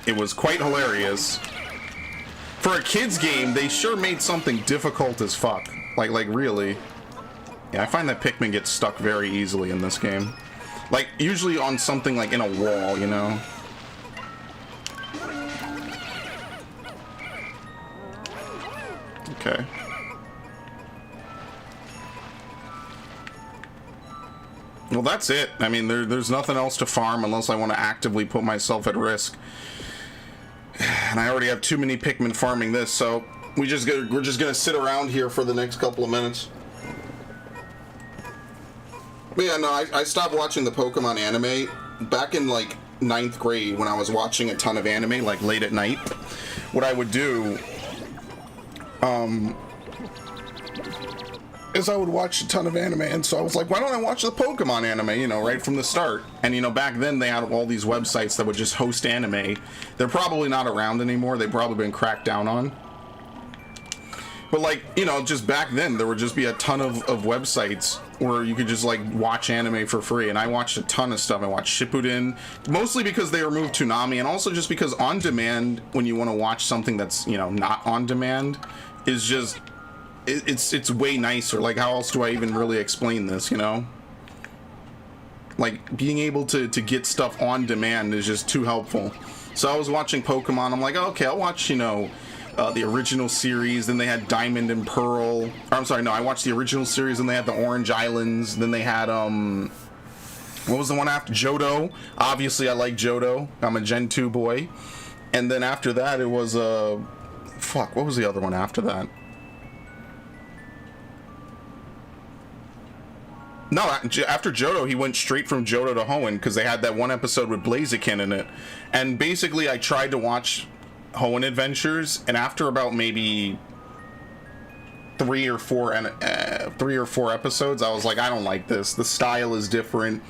It was quite hilarious. For a kid's game, they sure made something difficult as fuck. Like really. Yeah, I find that Pikmin gets stuck very easily in this game. Like, usually on something like in a wall, you know? Okay. Well, that's it. I mean, there's nothing else to farm unless I want to actively put myself at risk. And I already have too many Pikmin farming this, so we're just gonna sit around here for the next couple of minutes. But yeah, no, I stopped watching the Pokemon anime back in like 9th grade when I was watching a ton of anime, like late at night. What I would do, is I would watch a ton of anime, and so I was like, why don't I watch the Pokemon anime, you know, right from the start? And, you know, back then they had all these websites that would just host anime. They're probably not around anymore. They've probably been cracked down on. But, like, you know, just back then, there would just be a ton of websites where you could just, like, watch anime for free. And I watched a ton of stuff. I watched Shippuden, mostly because they removed Toonami, and also just because on demand, when you want to watch something that's, you know, not on demand, is just... It's way nicer. Like, how else do I even really explain this, you know? Like, being able to get stuff on demand is just too helpful. So I was watching Pokemon. I'm like, okay, I'll watch, you know, the original series. Then they had Diamond and Pearl. Or, I'm sorry, no, I watched the original series. Then they had the Orange Islands. Then they had, what was the one after? Johto. Obviously, I like Johto. I'm a Gen 2 boy. And then after that, it was, fuck, what was the other one after that? No, after Johto, he went straight from Johto to Hoenn because they had that one episode with Blaziken in it. And basically, I tried to watch Hoenn Adventures, and after about maybe 3 or 4 episodes, I was like, I don't like this. The style is different.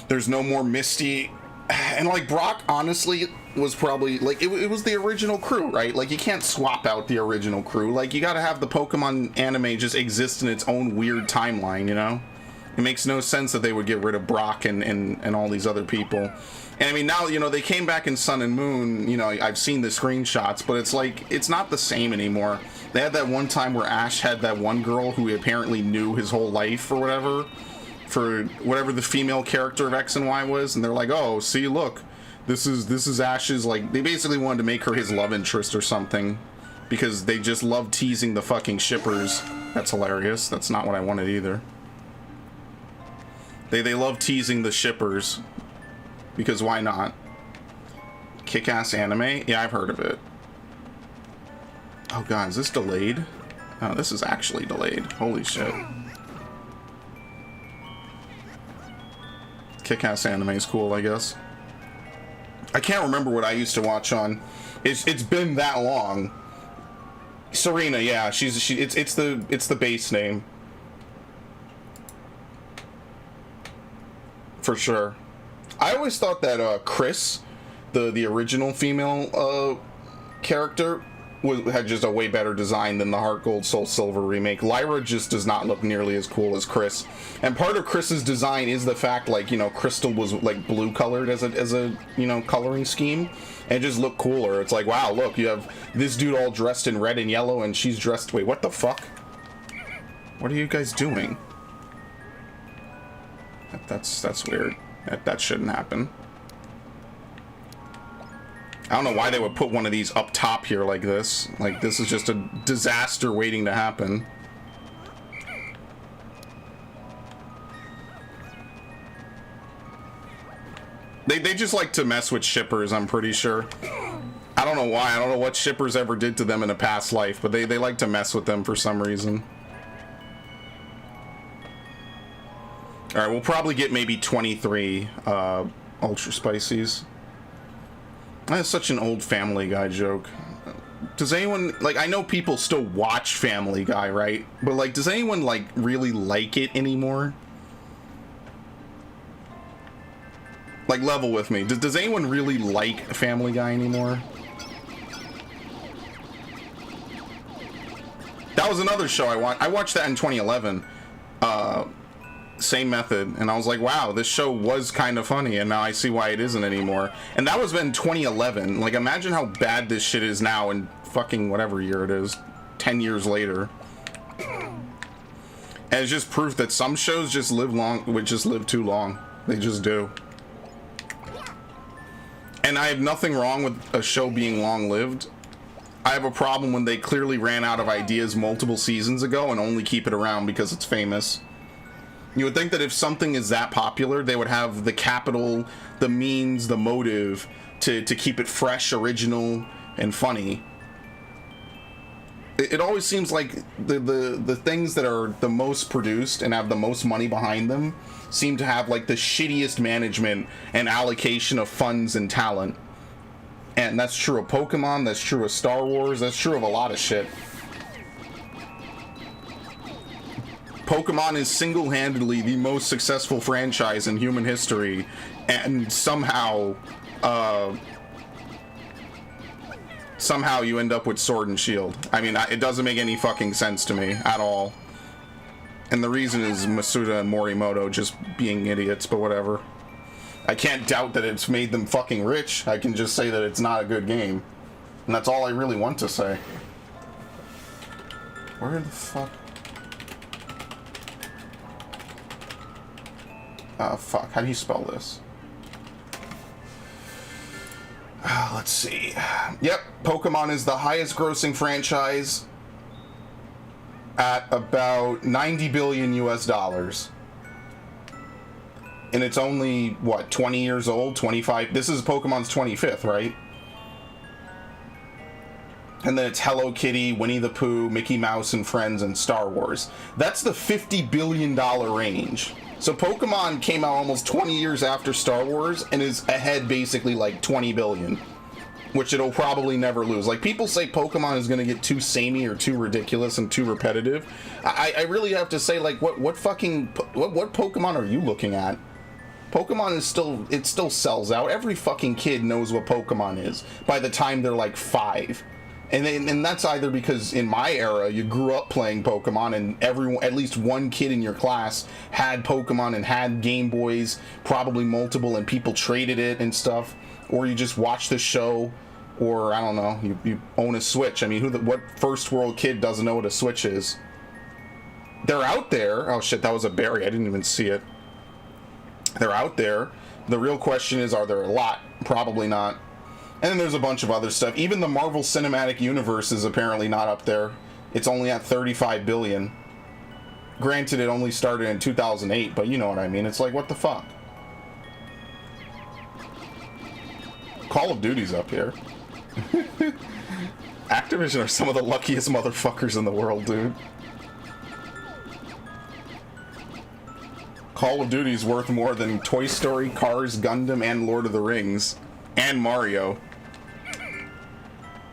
There's no more Misty. And like Brock, honestly, was probably like it was the original crew, right? Like you can't swap out the original crew. Like you got to have the Pokemon anime just exist in its own weird timeline, you know? It makes no sense that they would get rid of Brock and all these other people. And I mean, now, you know, they came back in Sun and Moon, you know, I've seen the screenshots, but it's like, it's not the same anymore. They had that one time where Ash had that one girl who he apparently knew his whole life or whatever, for whatever the female character of X and Y was, and they're like, oh, see, look, this is Ash's, like, they basically wanted to make her his love interest or something, because they just love teasing the fucking shippers. That's hilarious. That's not what I wanted either. They love teasing the shippers, because why not? Kick-Ass Anime? Yeah, I've heard of it. Oh god, is this delayed? Oh, this is actually delayed. Holy shit. Kick-Ass Anime is cool, I guess. I can't remember what I used to watch on. It's been that long. Serena, yeah, it's the base name. For sure. I always thought that Chris, the original female character, had just a way better design than the Heart Gold Soul Silver remake. Lyra just does not look nearly as cool as Chris. And part of Chris's design is the fact, like, you know, Crystal was like blue colored as a you know, coloring scheme, and it just looked cooler. It's like, wow, look, you have this dude all dressed in red and yellow, and she's dressed. Wait, what the fuck? What are you guys doing? That's weird. That shouldn't happen. I don't know why they would put one of these up top here like this. Like, this is just a disaster waiting to happen. They just like to mess with shippers, I'm pretty sure. I don't know why. I don't know what shippers ever did to them in a past life, but they like to mess with them for some reason. Alright, we'll probably get maybe 23 Ultra Spices. That's such an old Family Guy joke. Does anyone, like, I know people still watch Family Guy, right? But, like, does anyone, like, really like it anymore? Like, level with me. Does anyone really like Family Guy anymore? That was another show I watched that in 2011. Same method, and I was like, wow, this show was kind of funny, and now I see why it isn't anymore. And that was in 2011. Like, imagine how bad this shit is now in fucking whatever year it is, 10 years later. And it's just proof that some shows just live too long. They just do. And I have nothing wrong with a show being long-lived. I have a problem when they clearly ran out of ideas multiple seasons ago and only keep it around because it's famous. You would think that if something is that popular, they would have the capital, the means, the motive to keep it fresh, original, and funny. It always seems like the things that are the most produced and have the most money behind them seem to have like the shittiest management and allocation of funds and talent. And that's true of Pokemon, that's true of Star Wars, that's true of a lot of shit. Pokemon is single-handedly the most successful franchise in human history, and somehow you end up with Sword and Shield. I mean, it doesn't make any fucking sense to me at all. And the reason is Masuda and Morimoto just being idiots, but whatever. I can't doubt that it's made them fucking rich. I can just say that it's not a good game. And that's all I really want to say. Where the fuck? Fuck, how do you spell this? Let's see. Yep, Pokemon is the highest grossing franchise at about 90 billion US dollars. And it's only, what, 20 years old? 25? This is Pokemon's 25th, right? And then it's Hello Kitty, Winnie the Pooh, Mickey Mouse and Friends, and Star Wars. That's the $50 billion range. So Pokemon came out almost 20 years after Star Wars and is ahead basically like 20 billion. Which it'll probably never lose. Like, people say Pokemon is going to get too samey or too ridiculous and too repetitive. I really have to say, like, what Pokemon are you looking at? Pokemon is still, it still sells out. Every fucking kid knows what Pokemon is by the time they're like 5. And that's either because in my era you grew up playing Pokemon and everyone, at least one kid in your class had Pokemon and had Game Boys, probably multiple, and people traded it and stuff, or you just watch the show, or I don't know, you own a Switch. I mean, what first world kid doesn't know what a Switch is? They're out there. Oh shit, that was a berry. I didn't even see it. They're out there. The real question is, are there a lot? Probably not. And then there's a bunch of other stuff. Even the Marvel Cinematic Universe is apparently not up there. It's only at 35 billion. Granted, it only started in 2008, but you know what I mean. It's like, what the fuck? Call of Duty's up here. Activision are some of the luckiest motherfuckers in the world, dude. Call of Duty's worth more than Toy Story, Cars, Gundam, and Lord of the Rings. And Mario.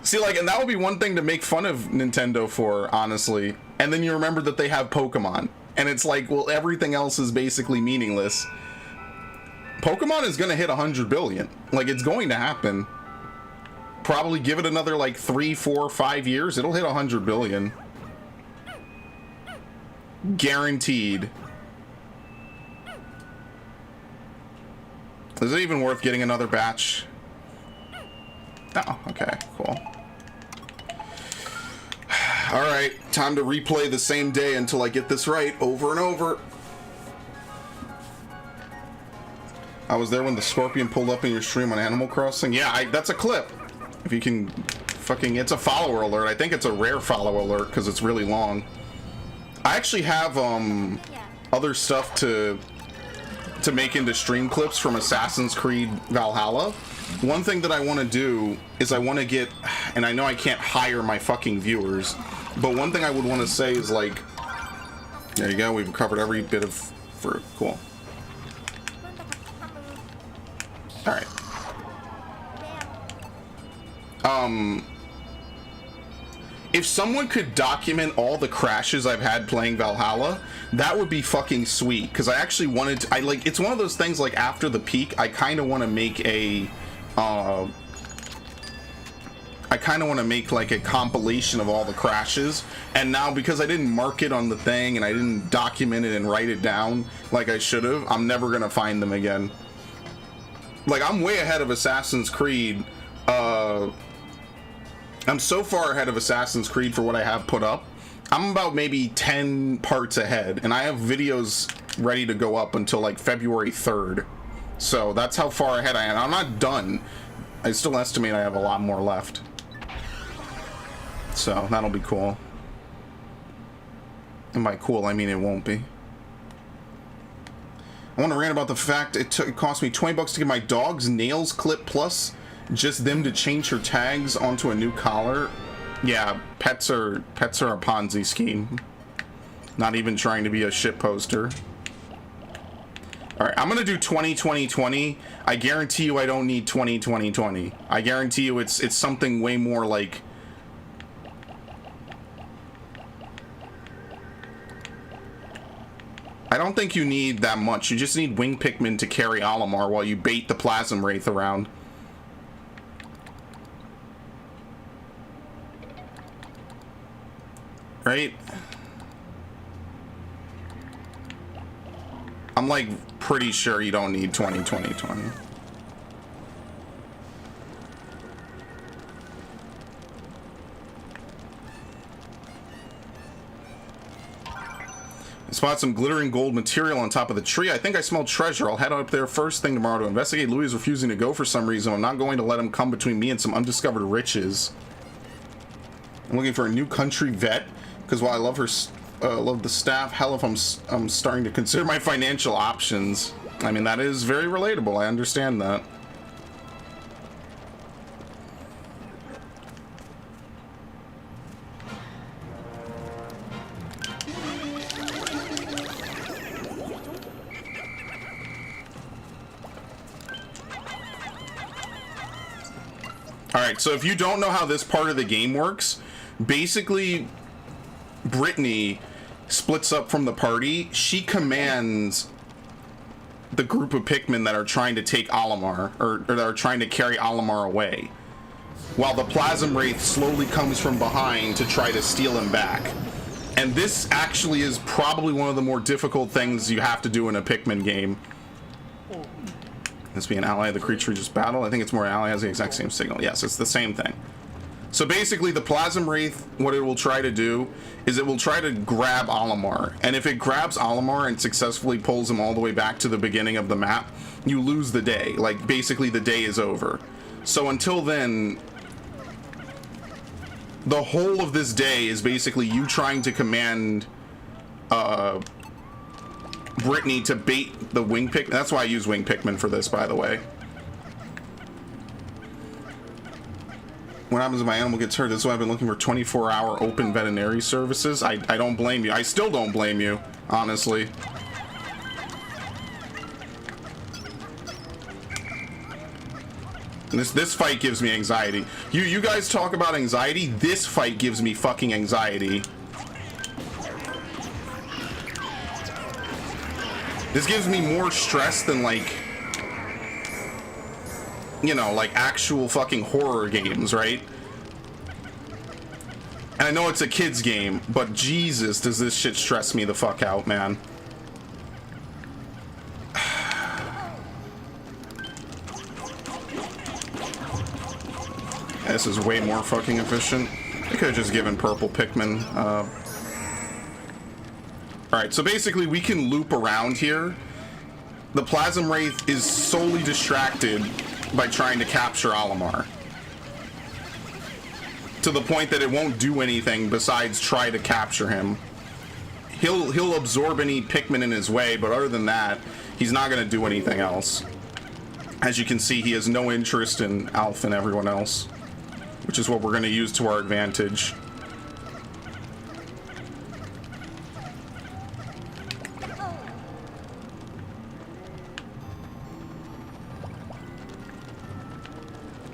See, like, and that would be one thing to make fun of Nintendo for, honestly. And then you remember that they have Pokemon. And it's like, well, everything else is basically meaningless. Pokemon is gonna hit 100 billion. Like, it's going to happen. Probably give it another, like, 3, 4, 5 years. It'll hit 100 billion. Guaranteed. Is it even worth getting another batch? Oh, okay, cool. Alright, time to replay the same day until I get this right over and over. I was there when the scorpion pulled up in your stream on Animal Crossing. Yeah, that's a clip. If you can fucking... It's a follower alert. I think it's a rare follower alert because it's really long. I actually have other stuff to make into stream clips from Assassin's Creed Valhalla. One thing that I want to do is I want to get, and I know I can't hire my fucking viewers, but one thing I would want to say is, like, there you go, we've covered every bit of fruit. Cool. Alright. If someone could document all the crashes I've had playing Valhalla, that would be fucking sweet. Because I actually wanted to, like, it's one of those things, like, after the peak, I kind of want to make a, like, a compilation of all the crashes. And now, because I didn't mark it on the thing, and I didn't document it and write it down like I should have, I'm never going to find them again. Like, I'm way ahead of Assassin's Creed, I'm so far ahead of Assassin's Creed for what I have put up. I'm about maybe 10 parts ahead, and I have videos ready to go up until like February 3rd. So that's how far ahead I am. I'm not done. I still estimate I have a lot more left. So that'll be cool. And by cool, I mean it won't be. I want to rant about the fact it cost me $20 to get my dog's nails clipped, plus just them to change her tags onto a new collar. Yeah, pets are a Ponzi scheme. Not even trying to be a shit poster. Alright, I'm gonna do 20-20-20. I guarantee you I don't need 20-20-20. I guarantee you it's something way more like... I don't think you need that much. You just need Wing Pikmin to carry Olimar while you bait the Plasm Wraith around. Right? I'm like pretty sure you don't need 20-20-20. Spot some glittering gold material on top of the tree. I think I smell treasure. I'll head up there first thing tomorrow to investigate. Louis is refusing to go for some reason. I'm not going to let him come between me and some undiscovered riches. I'm looking for a new country vet because while I love her, love the staff, hell if I'm starting to consider my financial options. I mean, that is very relatable. I understand that. Alright, so if you don't know how this part of the game works, basically, Brittany splits up from the party. She commands the group of Pikmin that are trying to take Olimar, or that are trying to carry Olimar away, while the Plasm Wraith slowly comes from behind to try to steal him back. And this actually is probably one of the more difficult things you have to do in a Pikmin game. This be an ally of the creature you just battled? I think it's more ally has the exact same signal. Yes, it's the same thing. So basically, the Plasm Wraith, what it will try to do is it will try to grab Olimar. And if it grabs Olimar and successfully pulls him all the way back to the beginning of the map, you lose the day. Like, basically, the day is over. So until then, the whole of this day is basically you trying to command Brittany to bait the wing Pikmin. That's why I use wing Pikmin for this, by the way. What happens if my animal gets hurt? This is why I've been looking for 24-hour open veterinary services. I don't blame you. I still don't blame you, honestly. This fight gives me anxiety. You guys talk about anxiety. This fight gives me fucking anxiety. This gives me more stress than, like, you know, like actual fucking horror games, right? And I know it's a kid's game, but Jesus, does this shit stress me the fuck out, man. This is way more fucking efficient. I could have just given purple Pikmin. Alright, so basically we can loop around here. The Plasm Wraith is solely distracted by trying to capture Olimar, to the point that it won't do anything besides try to capture him. He'll absorb any Pikmin in his way, but other than that, he's not going to do anything else. As you can see, he has no interest in Alf and everyone else, which is what we're going to use to our advantage.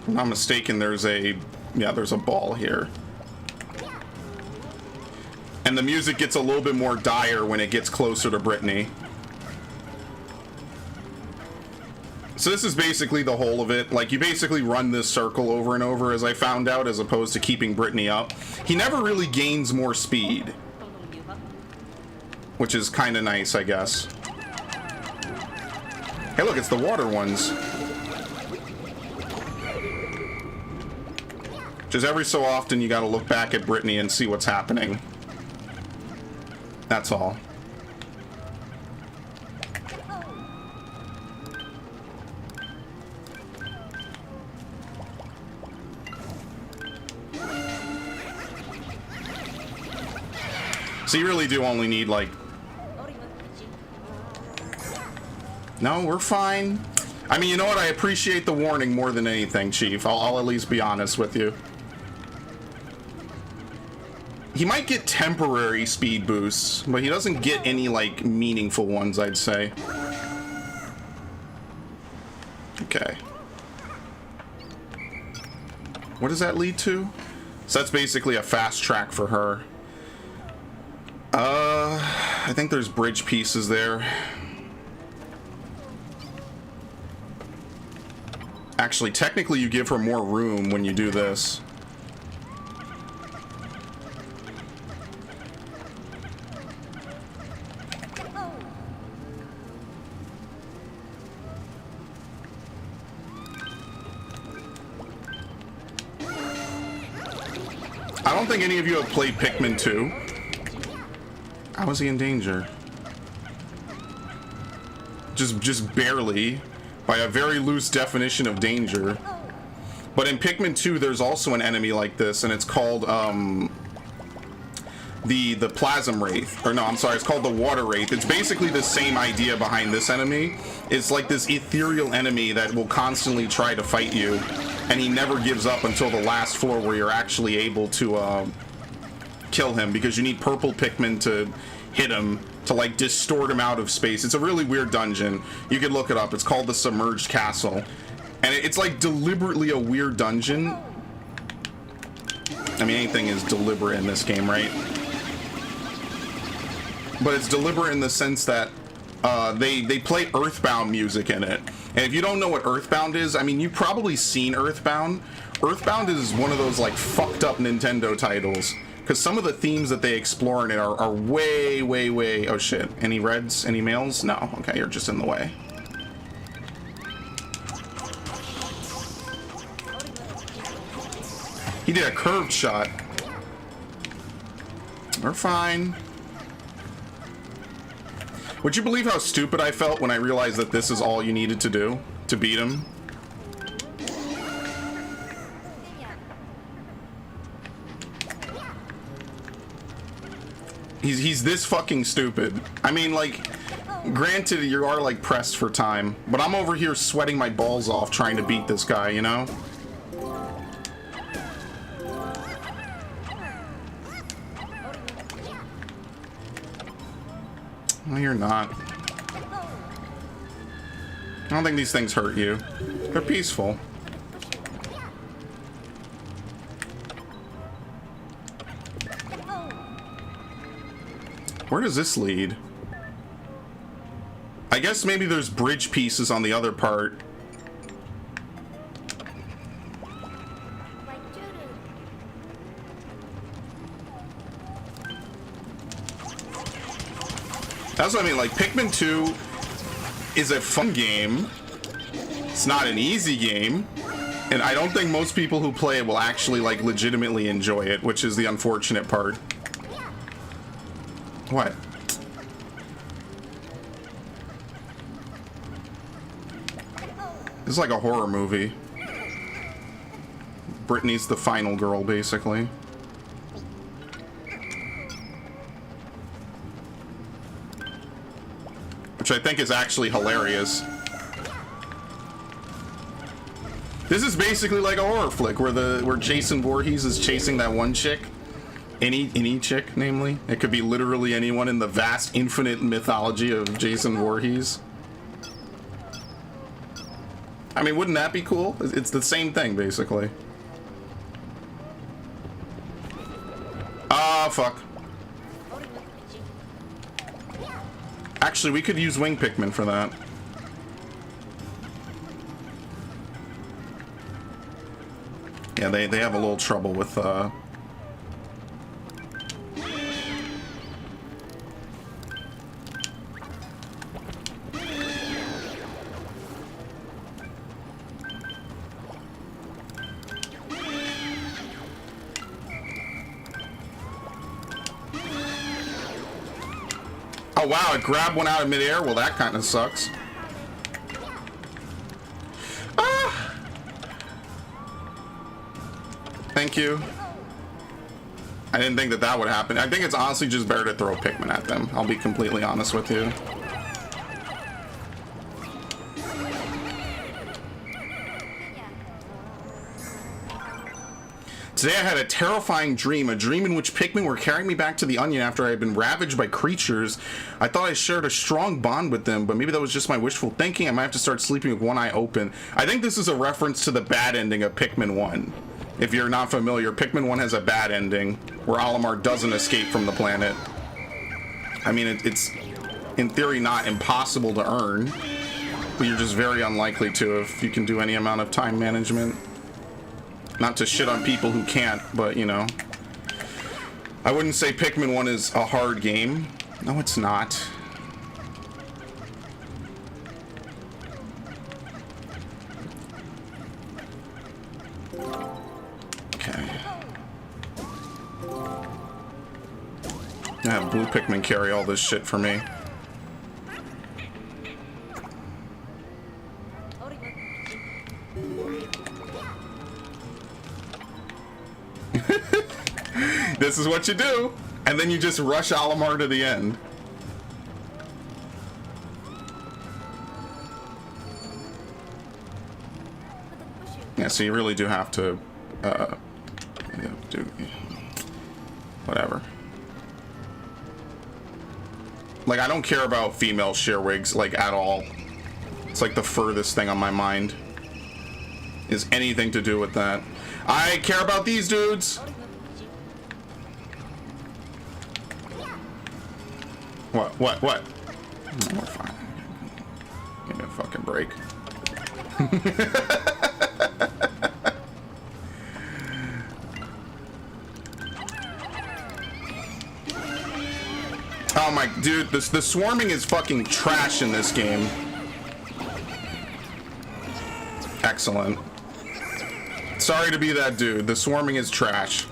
If I'm not mistaken, there's a ball here. And the music gets a little bit more dire when it gets closer to Brittany. So this is basically the whole of it. Like, you basically run this circle over and over, as I found out, as opposed to keeping Brittany up. He never really gains more speed, which is kind of nice, I guess. Hey, look, it's the water ones. Just every so often, you gotta look back at Brittany and see what's happening. That's all. So you really do only need, like... No, we're fine. I mean, you know what? I appreciate the warning more than anything, Chief. I'll at least be honest with you. He might get temporary speed boosts, but he doesn't get any, like, meaningful ones, I'd say. Okay. What does that lead to? So that's basically a fast track for her. I think there's bridge pieces there. Actually, technically you give her more room when you do this. I don't think any of you have played Pikmin 2. How is he in danger? Just barely, by a very loose definition of danger. But in Pikmin 2, there's also an enemy like this, and it's called the Plasm Wraith. Or no, I'm sorry, it's called the Water Wraith. It's basically the same idea behind this enemy. It's like this ethereal enemy that will constantly try to fight you, and he never gives up until the last floor where you're actually able to kill him, because you need purple Pikmin to hit him, to like distort him out of space. It's a really weird dungeon. You can look it up. It's called the Submerged Castle, and it's like deliberately a weird dungeon I mean, anything is deliberate in this game, right? But it's deliberate in the sense that they play Earthbound music in it. And if you don't know what Earthbound is, I mean, you've probably seen Earthbound. Earthbound is one of those, like, fucked up Nintendo titles. Because some of the themes that they explore in it are way, way, way... Oh, shit. Any reds? Any males? No. Okay, you're just in the way. He did a curved shot. We're fine. Would you believe how stupid I felt when I realized that this is all you needed to do to beat him? He's this fucking stupid. I mean, like, granted, you are, like, pressed for time, but I'm over here sweating my balls off trying to beat this guy, you know? No, you're not. I don't think these things hurt you. They're peaceful. Where does this lead? I guess maybe there's bridge pieces on the other part. That's what I mean, like, Pikmin 2 is a fun game. It's not an easy game. And I don't think most people who play it will actually, like, legitimately enjoy it, which is the unfortunate part. What? This is like a horror movie. Brittany's the final girl, basically. Which I think is actually hilarious. This is basically like a horror flick where Jason Voorhees is chasing that one chick. Any chick, namely. It could be literally anyone in the vast, infinite mythology of Jason Voorhees. I mean, wouldn't that be cool? It's the same thing, basically. Ah, fuck. Actually, we could use wing Pikmin for that. Yeah, they have a little trouble with, Oh wow, it grabbed one out of midair? Well, that kind of sucks. Ah! Thank you. I didn't think that would happen. I think it's honestly just better to throw Pikmin at them. I'll be completely honest with you. Today I had a terrifying dream, a dream in which Pikmin were carrying me back to the Onion after I had been ravaged by creatures. I thought I shared a strong bond with them, but maybe that was just my wishful thinking. I might have to start sleeping with one eye open. I think this is a reference to the bad ending of Pikmin 1. If you're not familiar, Pikmin 1 has a bad ending where Olimar doesn't escape from the planet. I mean, it's in theory not impossible to earn, but you're just very unlikely to if you can do any amount of time management. Not to shit on people who can't, but, you know. I wouldn't say Pikmin 1 is a hard game. No, it's not. Okay. Yeah, blue Pikmin carry all this shit for me. This is what you do, and then you just rush Olimar to the end. Yeah, so you really do have to, do whatever. Like, I don't care about female Shearwigs, like, at all. It's like the furthest thing on my mind. is anything to do with that. I care about these dudes. What? Oh, we're fine. Give me a fucking break. Oh my, dude, the swarming is fucking trash in this game. Excellent. Sorry to be that dude. The swarming is trash.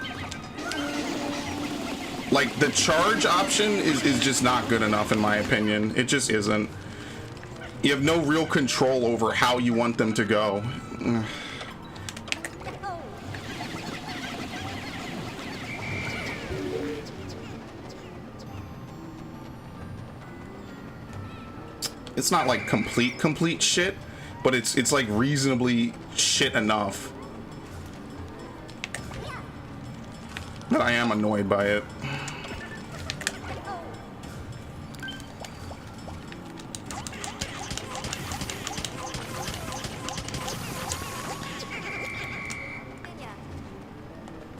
Like, the charge option is just not good enough in my opinion. It just isn't. You have no real control over how you want them to go. It's not like complete shit, but it's like reasonably shit enough. But I am annoyed by it.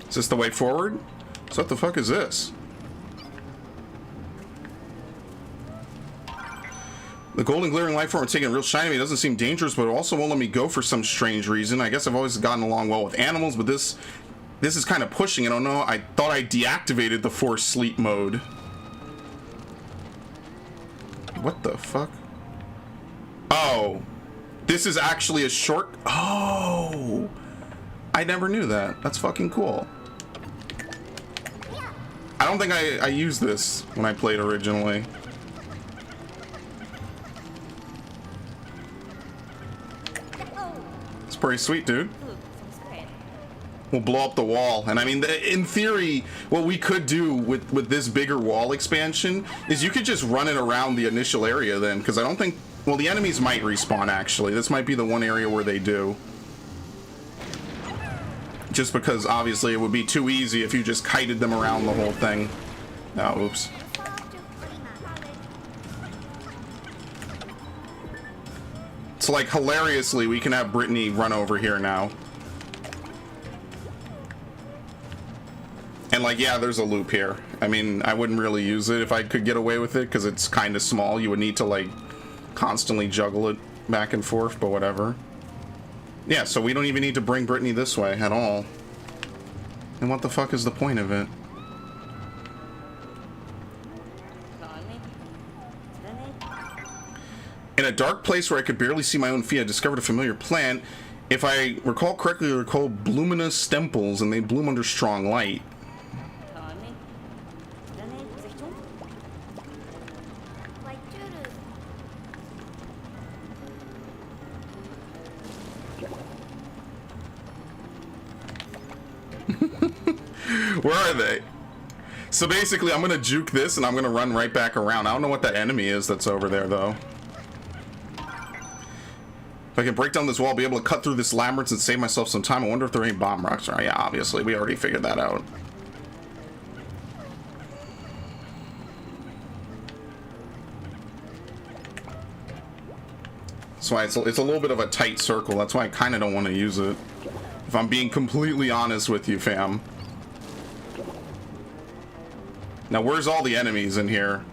Is this the way forward? So what the fuck is this? The golden glaring life form are taking real shiny to me. It doesn't seem dangerous, but it also won't let me go for some strange reason. I guess I've always gotten along well with animals, but this is kind of pushing it. I don't know. I thought I deactivated the force sleep mode. What the fuck? Oh, this is actually a short. Oh, I never knew that. That's fucking cool. I don't think I used this when I played originally. It's pretty sweet, dude. We'll blow up the wall. And I mean, in theory, what we could do with this bigger wall expansion is you could just run it around the initial area then, because I don't think, well, the enemies might respawn actually. This might be the one area where they do. Just because obviously it would be too easy if you just kited them around the whole thing. Oh, oops. So like hilariously, we can have Brittany run over here now. And like, yeah, there's a loop here. I mean, I wouldn't really use it if I could get away with it because it's kind of small. You would need to like constantly juggle it back and forth, but whatever. Yeah, so we don't even need to bring Brittany this way at all. And what the fuck is the point of it? In a dark place where I could barely see my own feet, I discovered a familiar plant. If I recall correctly, they're called Bluminous Stemples, and they bloom under strong light. Where are they? So basically, I'm gonna juke this and I'm gonna run right back around. I don't know what that enemy is that's over there, though. If I can break down this wall, I'll be able to cut through this labyrinth and save myself some time. I wonder if there are any bomb rocks. Right, yeah, obviously, we already figured that out. That's why it's a little bit of a tight circle. That's why I kind of don't want to use it. If I'm being completely honest with you, fam. Now, where's all the enemies in here?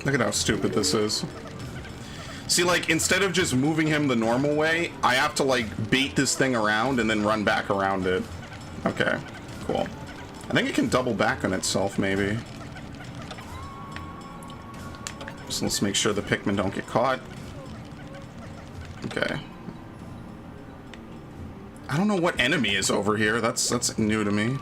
Look at how stupid this is. See, like, instead of just moving him the normal way, I have to, like, bait this thing around and then run back around it. Okay, cool. I think it can double back on itself, maybe. So let's make sure the Pikmin don't get caught. Okay. I don't know what enemy is over here. That's new to me.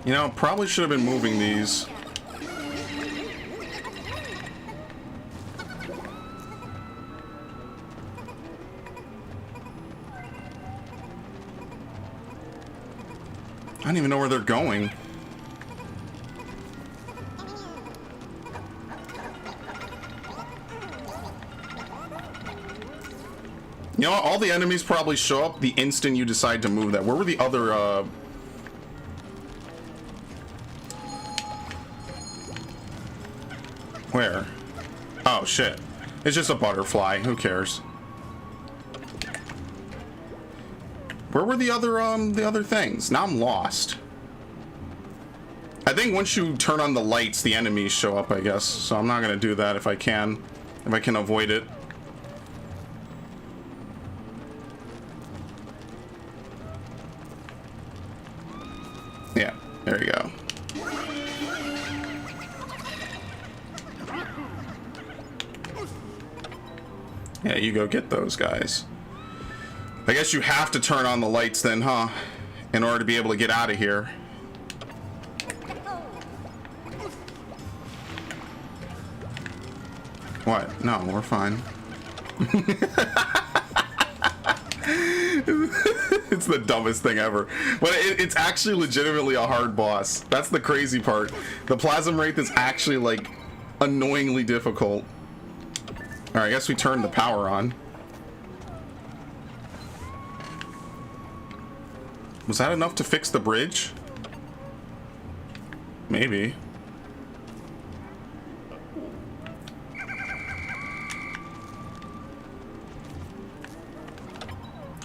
You know, probably should have been moving these. I don't even know where they're going. You know what? All the enemies probably show up the instant you decide to move that. Where were the other, Where? Oh, shit. It's just a butterfly. Who cares? Where were the other things? Now I'm lost. I think once you turn on the lights, the enemies show up, I guess. So I'm not gonna do that if I can avoid it. Yeah, there you go. Yeah, you go get those guys. I guess you have to turn on the lights then, huh? In order to be able to get out of here. What? No, we're fine. It's the dumbest thing ever. But it's actually legitimately a hard boss. That's the crazy part. The Plasm Wraith is actually, like, annoyingly difficult. Alright, I guess we turned the power on. Was that enough to fix the bridge? Maybe.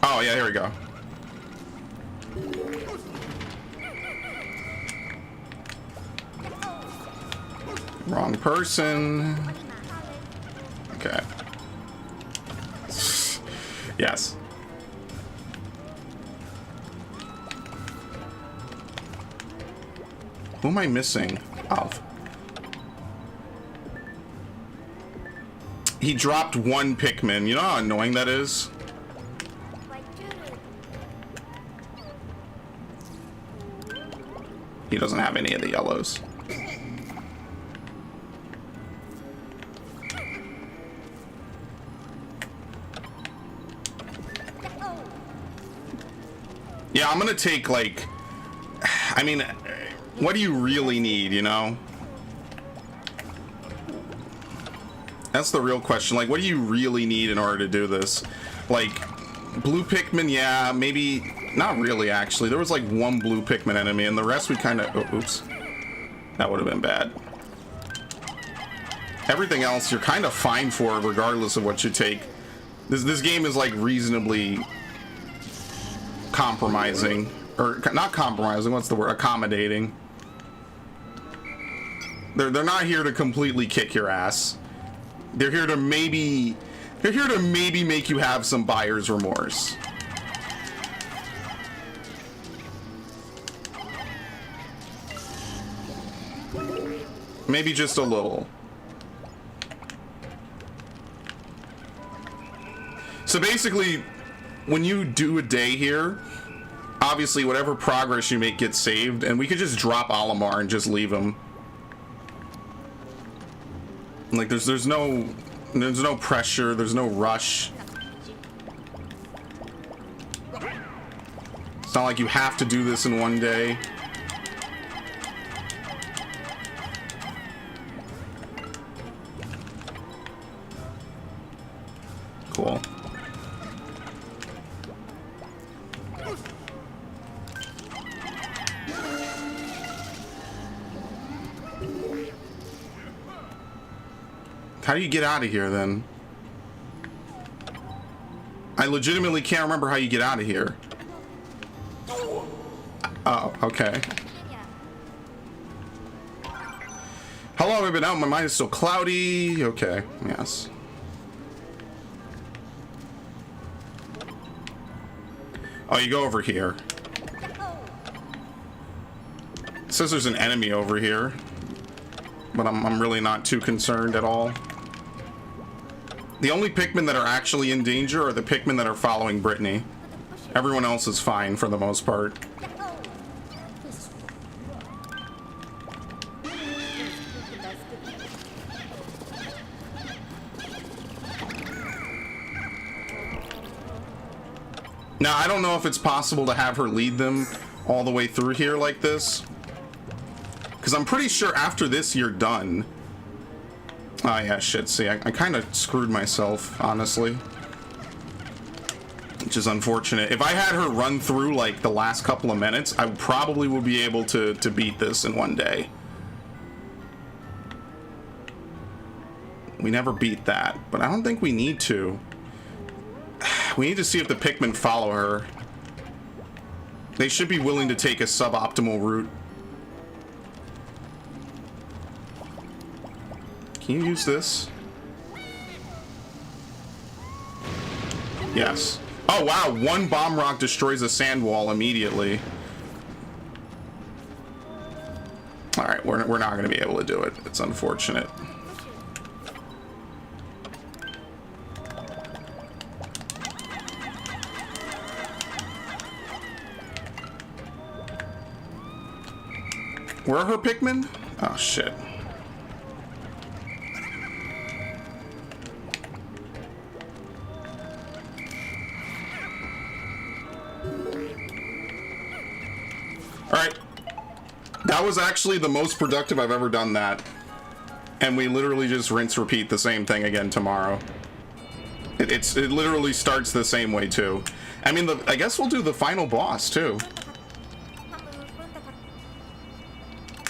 Oh, yeah, here we go. Wrong person. Okay. Yes. Who am I missing of? He dropped one Pikmin. You know how annoying that is? He doesn't have any of the yellows. Yeah, I'm gonna take, like, I mean, what do you really need, you know? That's the real question. Like, what do you really need in order to do this? Like, blue Pikmin, yeah, maybe, not really, actually. There was, like, one blue Pikmin enemy, and the rest we kind of, oh, oops. That would have been bad. Everything else you're kind of fine for, regardless of what you take. This game is, like, reasonably compromising, or not compromising, what's the word, accommodating. They're not here to completely kick your ass. They're here to maybe make you have some buyer's remorse. Maybe just a little. So basically, when you do a day here, obviously whatever progress you make gets saved, and we could just drop Olimar and just leave him. Like, there's no pressure, there's no rush. It's not like you have to do this in one day. Cool. How do you get out of here, then? I legitimately can't remember how you get out of here. Oh, okay. How long have I been out? My mind is still cloudy. Okay, yes. Oh, you go over here. It says there's an enemy over here, but I'm really not too concerned at all. The only Pikmin that are actually in danger are the Pikmin that are following Brittany. Everyone else is fine for the most part. No, Now, I don't know if it's possible to have her lead them all the way through here like this. Because I'm pretty sure after this, you're done. Oh, yeah, shit. See, I kind of screwed myself, honestly. Which is unfortunate. If I had her run through, like, the last couple of minutes, I probably would be able to beat this in one day. We never beat that, but I don't think we need to. We need to see if the Pikmin follow her. They should be willing to take a suboptimal route. Can you use this? Yes. Oh, wow. One bomb rock destroys a sand wall immediately. Alright, we're not going to be able to do it. It's unfortunate. Where are her Pikmin? Oh, shit. Alright. That was actually the most productive I've ever done that. And we literally just rinse repeat the same thing again tomorrow. It literally starts the same way too. I mean, I guess we'll do the final boss too.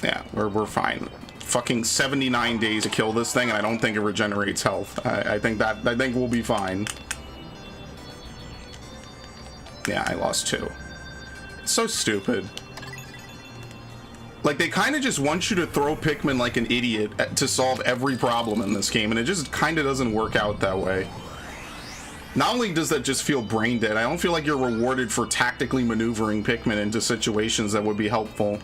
Yeah, we're fine. Fucking 79 days to kill this thing, and I don't think it regenerates health. I think we'll be fine. Yeah, I lost 2. It's so stupid. Like, they kind of just want you to throw Pikmin like an idiot to solve every problem in this game, and it just kind of doesn't work out that way. Not only does that just feel brain dead, I don't feel like you're rewarded for tactically maneuvering Pikmin into situations that would be helpful.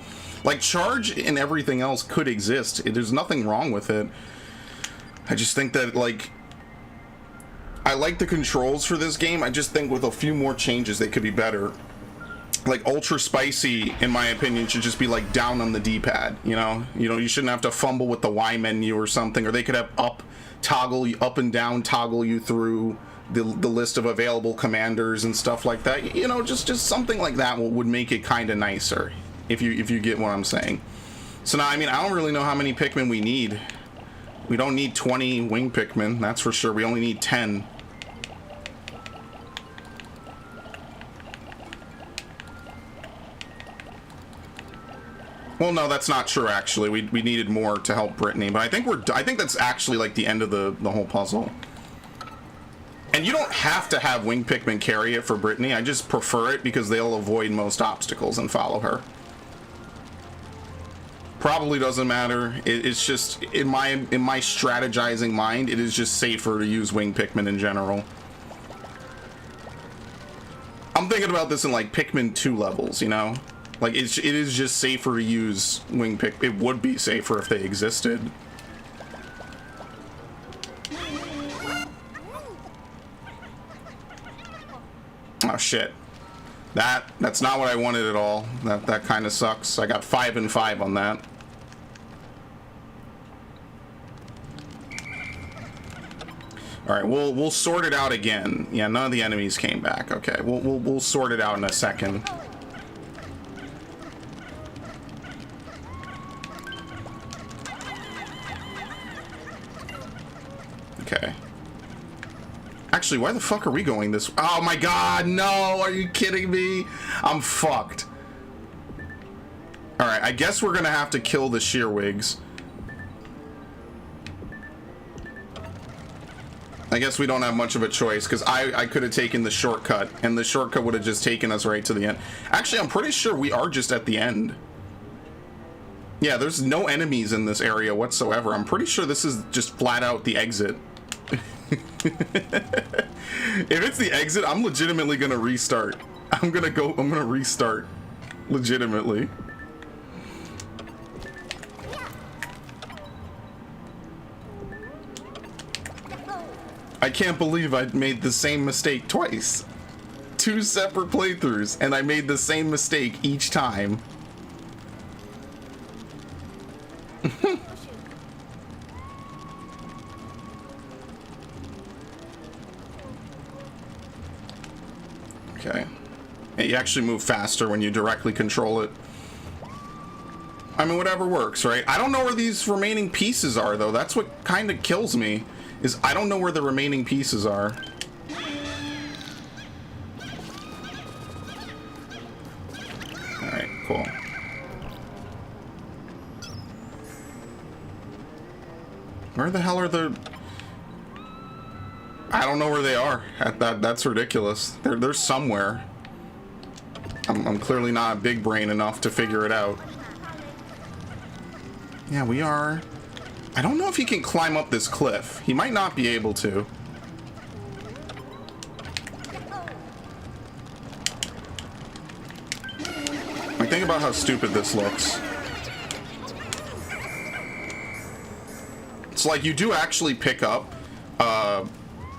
Like, charge and everything else could exist. There's nothing wrong with it. I just think that, like, I like the controls for this game. I just think with a few more changes, they could be better. Like, Ultra Spicy, in my opinion, should just be, like, down on the D-pad, you know? You shouldn't have to fumble with the Y menu or something, or they could have up and down toggle you through the list of available commanders and stuff like that. You know, just something like that would make it kind of nicer. If you get what I'm saying. So now, I mean, I don't really know how many Pikmin we need. We don't need 20 wing Pikmin, that's for sure. We only need 10. Well, no, that's not true, actually. We needed more to help Brittany, but I think that's actually, like, the end of the whole puzzle. And you don't have to have wing Pikmin carry it for Brittany. I just prefer it because they'll avoid most obstacles and follow her. Probably doesn't matter. It's just in my strategizing mind, it is just safer to use wing Pikmin in general. I'm thinking about this in like Pikmin 2 levels, you know? Like it is just safer to use wing Pikmin. It would be safer if they existed. Oh shit. That's not what I wanted at all. That kind of sucks. I got 5 and 5 on that. All right, we'll sort it out again. Yeah, none of the enemies came back. Okay, we'll sort it out in a second. Okay. Actually, why the fuck are we going this? Oh my god, no! Are you kidding me? I'm fucked. Alright, I guess we're gonna have to kill the Shearwigs. I guess we don't have much of a choice, because I could have taken the shortcut, and the shortcut would have just taken us right to the end. Actually, I'm pretty sure we are just at the end. Yeah, there's no enemies in this area whatsoever. I'm pretty sure this is just flat out the exit. If it's the exit, I'm legitimately gonna restart. I'm gonna restart. Legitimately. I can't believe I made the same mistake twice. 2 separate playthroughs, and I made the same mistake each time. Okay. you actually move faster when you directly control it. I mean, whatever works, right? I don't know where these remaining pieces are, though. That's what kind of kills me, is I don't know where the remaining pieces are. Alright, cool. Where the hell are the... I don't know where they are. That's ridiculous. They're somewhere. I'm clearly not a big brain enough to figure it out. Yeah, we are... I don't know if he can climb up this cliff. He might not be able to. Like, think about how stupid this looks. It's like you do actually pick up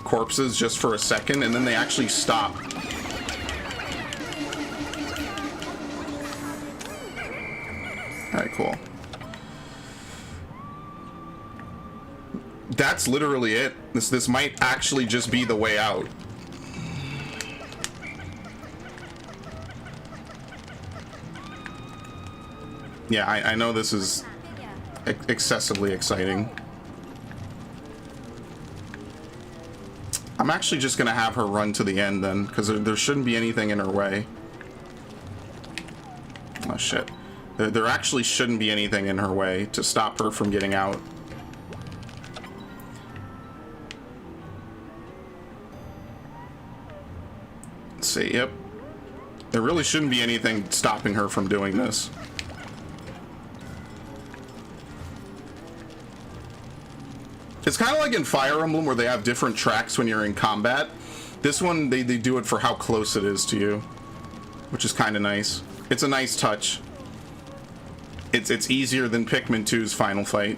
corpses just for a second, and then they actually stop. Alright, cool. That's literally it. This might actually just be the way out. Yeah, I know this is excessively exciting. I'm actually just gonna have her run to the end then, because there shouldn't be anything in her way. Oh shit. There actually shouldn't be anything in her way to stop her from getting out. Let's see, yep. There really shouldn't be anything stopping her from doing this. It's kind of like in Fire Emblem where they have different tracks when you're in combat. This one, they do it for how close it is to you, which is kind of nice. It's a nice touch. It's easier than Pikmin 2's final fight.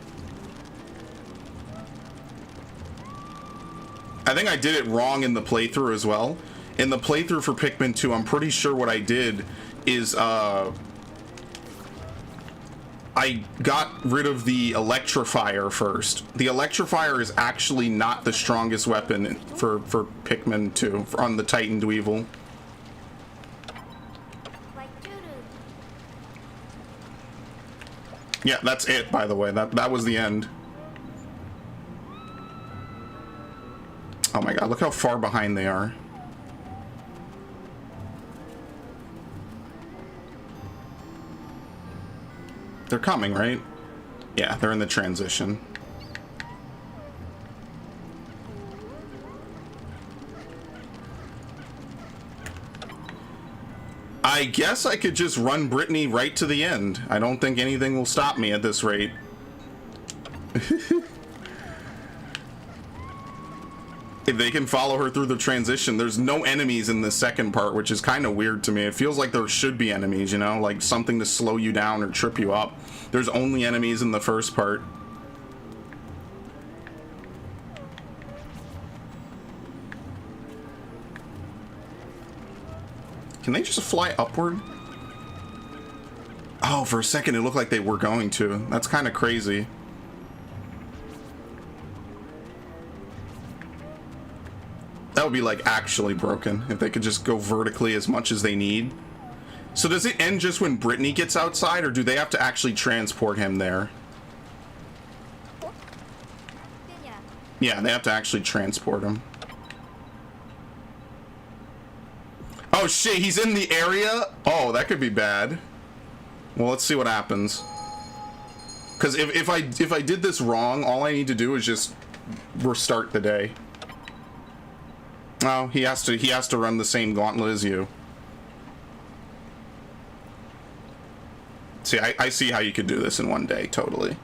I think I did it wrong in the playthrough as well. In the playthrough for Pikmin 2, I'm pretty sure what I did is, I got rid of the Electrifier first. The Electrifier is actually not the strongest weapon for Pikmin 2, on the Titan Dweevil. Yeah, that's it, by the way. That was the end. Oh my god, look how far behind they are. They're coming, right? Yeah, they're in the transition. I guess I could just run Brittany right to the end. I don't think anything will stop me at this rate. If they can follow her through the transition, there's no enemies in the second part, which is kind of weird to me. It feels like there should be enemies, you know, like something to slow you down or trip you up. There's only enemies in the first part. Can they just fly upward? Oh, for a second it looked like they were going to. That's kind of crazy. That would be like actually broken if they could just go vertically as much as they need. So does it end just when Brittany gets outside, or do they have to actually transport him there? Yeah, they have to actually transport him. Oh shit, he's in the area? Oh, that could be bad. Well, let's see what happens. Because if I did this wrong, all I need to do is just restart the day. Oh, he has to run the same gauntlet as you. See, I see how you could do this in one day, totally.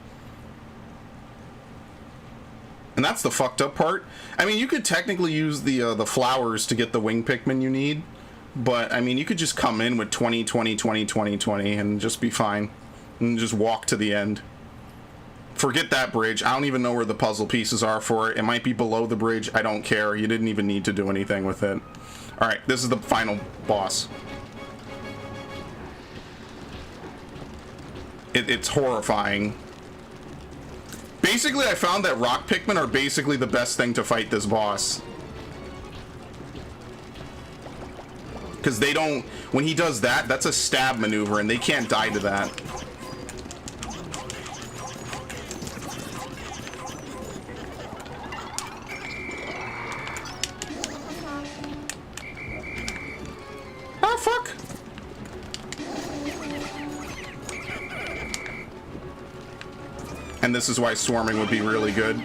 And that's the fucked up part. I mean, you could technically use the flowers to get the wing Pikmin you need, but I mean, you could just come in with 20, 20, 20, 20, 20, and just be fine, and just walk to the end. Forget that bridge. I don't even know where the puzzle pieces are for it. It might be below the bridge. I don't care. You didn't even need to do anything with it. Alright, this is the final boss. It's horrifying. Basically, I found that rock Pikmin are basically the best thing to fight this boss. because they don't, when he does that, that's a stab maneuver and they can't die to that. Oh, fuck. And this is why swarming would be really good.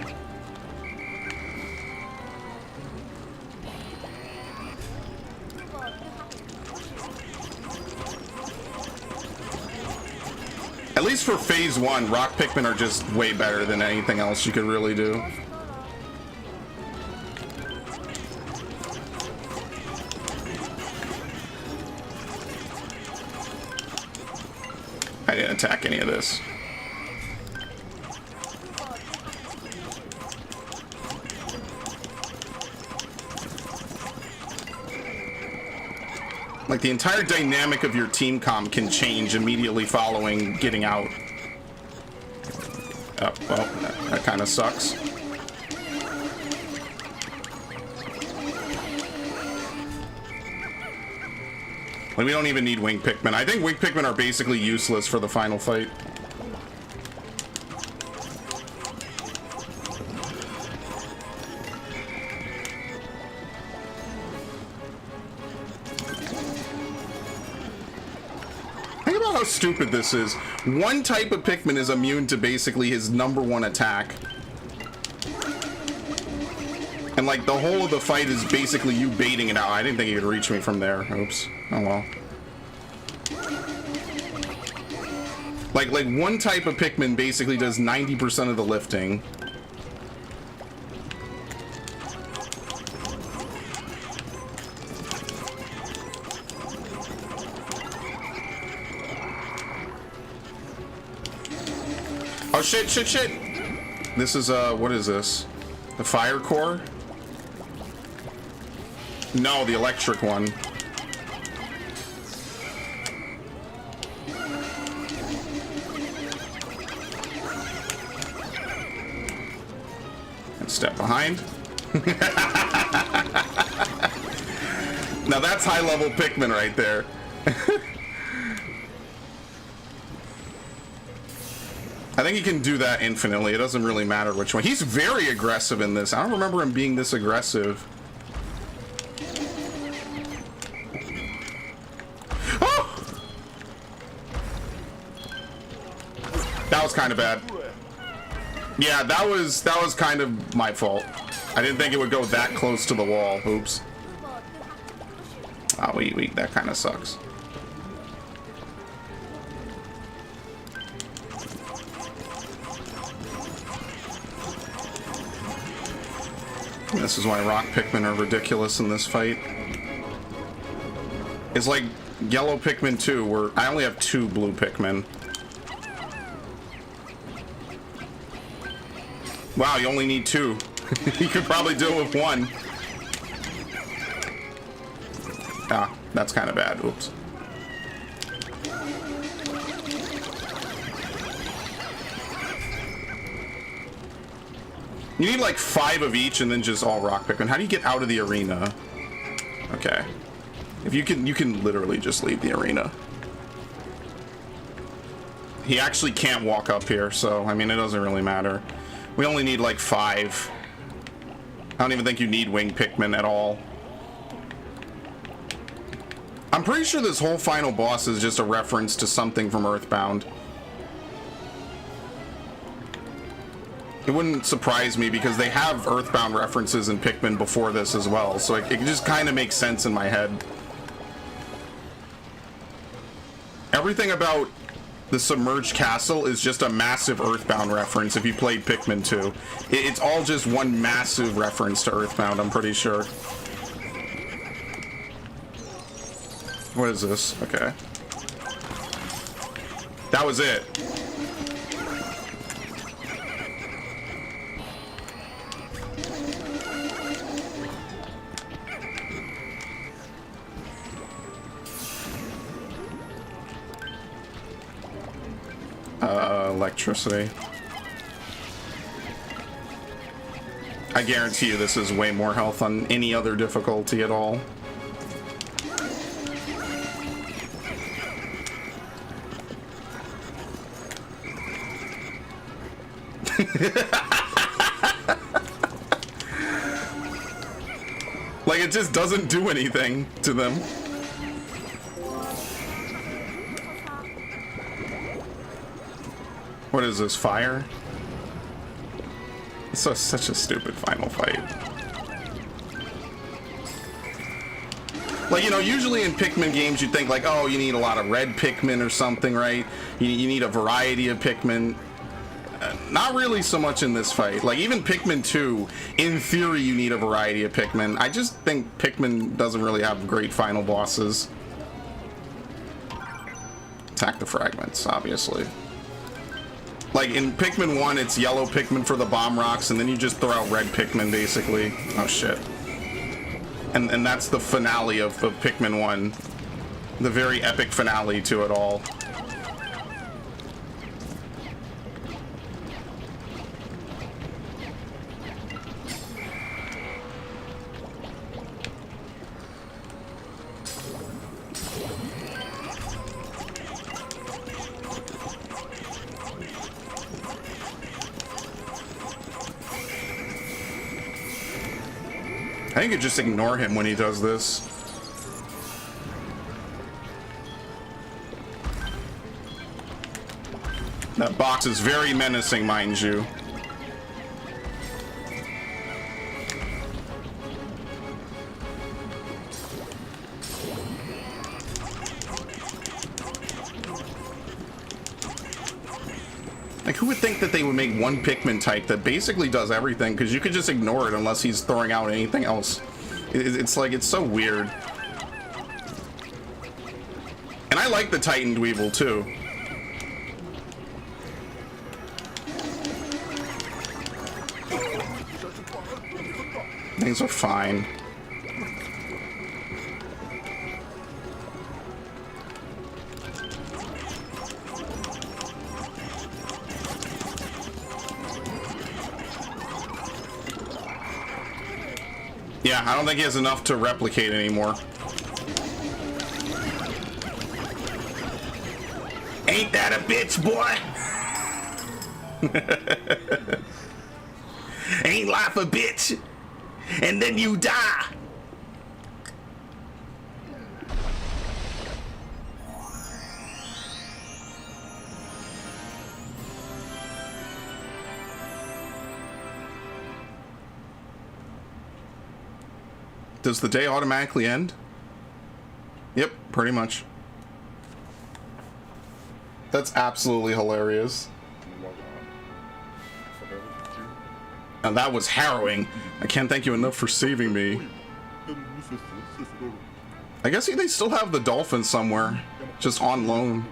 At least for phase 1, rock Pikmin are just way better than anything else you could really do. I didn't attack any of this. Like, the entire dynamic of your team comp can change immediately following getting out. Oh, well, that kind of sucks. Like, we don't even need wing Pikmin. I think wing Pikmin are basically useless for the final fight. How stupid this is. One type of Pikmin is immune to basically his #1 attack. And like the whole of the fight is basically you baiting it out. I didn't think he could reach me from there. Oops. Oh well. Like one type of Pikmin basically does 90% of the lifting. Oh shit, shit, shit! This is, what is this? The fire core? No, the electric one. And step behind. Now that's high-level Pikmin right there. I think he can do that infinitely. It doesn't really matter which one. He's very aggressive in this. I don't remember him being this aggressive. Oh! That was kind of bad. Yeah, that was kind of my fault. I didn't think it would go that close to the wall. Oops. Oh, that kind of sucks. This is why rock Pikmin are ridiculous in this fight. It's like yellow Pikmin 2, where I only have 2 blue Pikmin. Wow, you only need 2. You could probably do it with 1. Ah, that's kind of bad. Oops. You need like 5 of each and then just all rock Pikmin. How do you get out of the arena? Okay. If you can literally just leave the arena. He actually can't walk up here, so I mean it doesn't really matter. We only need like 5. I don't even think you need wing Pikmin at all. I'm pretty sure this whole final boss is just a reference to something from Earthbound. It wouldn't surprise me because they have Earthbound references in Pikmin before this as well, so it just kind of makes sense in my head. Everything about the submerged castle is just a massive Earthbound reference if you played Pikmin 2. It's all just one massive reference to Earthbound, I'm pretty sure. What is this? Okay. That was it. Electricity. I guarantee you this is way more health on any other difficulty at all. Like, it just doesn't do anything to them. What is this, fire? It's such a stupid final fight. Like, you know, usually in Pikmin games you think like, oh, you need a lot of red Pikmin or something, right? You need a variety of Pikmin. Not really so much in this fight. Like, even Pikmin 2, in theory you need a variety of Pikmin. I just think Pikmin doesn't really have great final bosses. Attack the fragments, obviously. Like, in Pikmin 1, it's yellow Pikmin for the bomb rocks, and then you just throw out red Pikmin, basically. Oh, shit. And that's the finale of Pikmin 1. The very epic finale to it all. I think you just ignore him when he does this. That box is very menacing, mind you. Like, who would think that they would make one Pikmin type that basically does everything? Because you could just ignore it unless he's throwing out anything else. It's like, it's so weird. And I like the Titan Dweevil, too. Things are fine. Yeah, I don't think he has enough to replicate anymore. Ain't that a bitch, boy? Ain't life a bitch? And then you die. Does the day automatically end? Yep, pretty much. That's absolutely hilarious. And that was harrowing. I can't thank you enough for saving me. I guess they still have the dolphin somewhere, just on loan.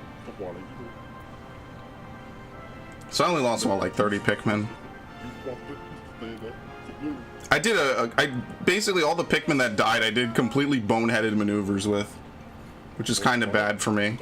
So I only lost about like 30 Pikmin. I did basically all the Pikmin that died, I did completely boneheaded maneuvers with, which is kind of bad for me.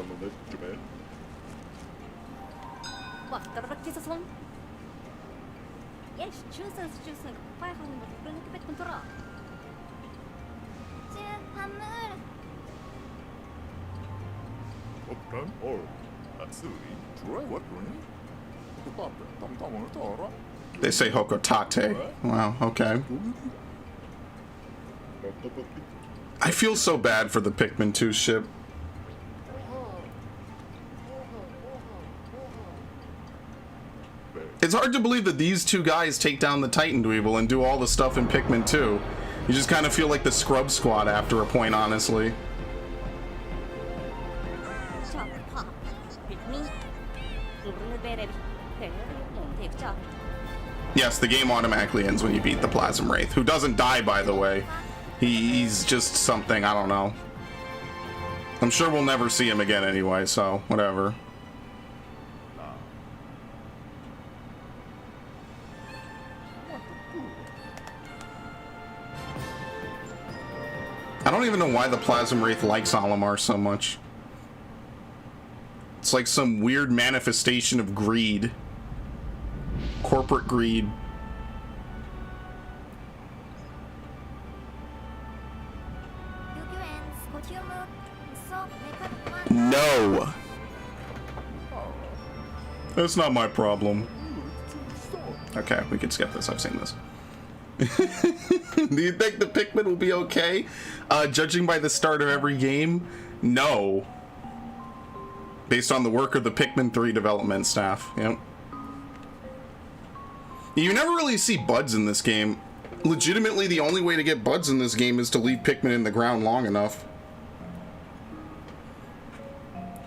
They say Hokotate. Wow, okay. I feel so bad for the Pikmin 2 ship. It's hard to believe that these two guys take down the Titan Dweevil and do all the stuff in Pikmin 2. You just kind of feel like the Scrub Squad after a point, honestly. Yes, the game automatically ends when you beat the Plasm Wraith, who doesn't die, by the way. He's just something, I don't know. I'm sure we'll never see him again anyway, so whatever. I don't even know why the Plasm Wraith likes Olimar so much. It's like some weird manifestation of greed. Corporate greed. No! That's not my problem. Okay, we could skip this. I've seen this. Do you think the Pikmin will be okay? Judging by the start of every game, no. Based on the work of the Pikmin 3 development staff. Yep. You never really see buds in this game. Legitimately, the only way to get buds in this game is to leave Pikmin in the ground long enough.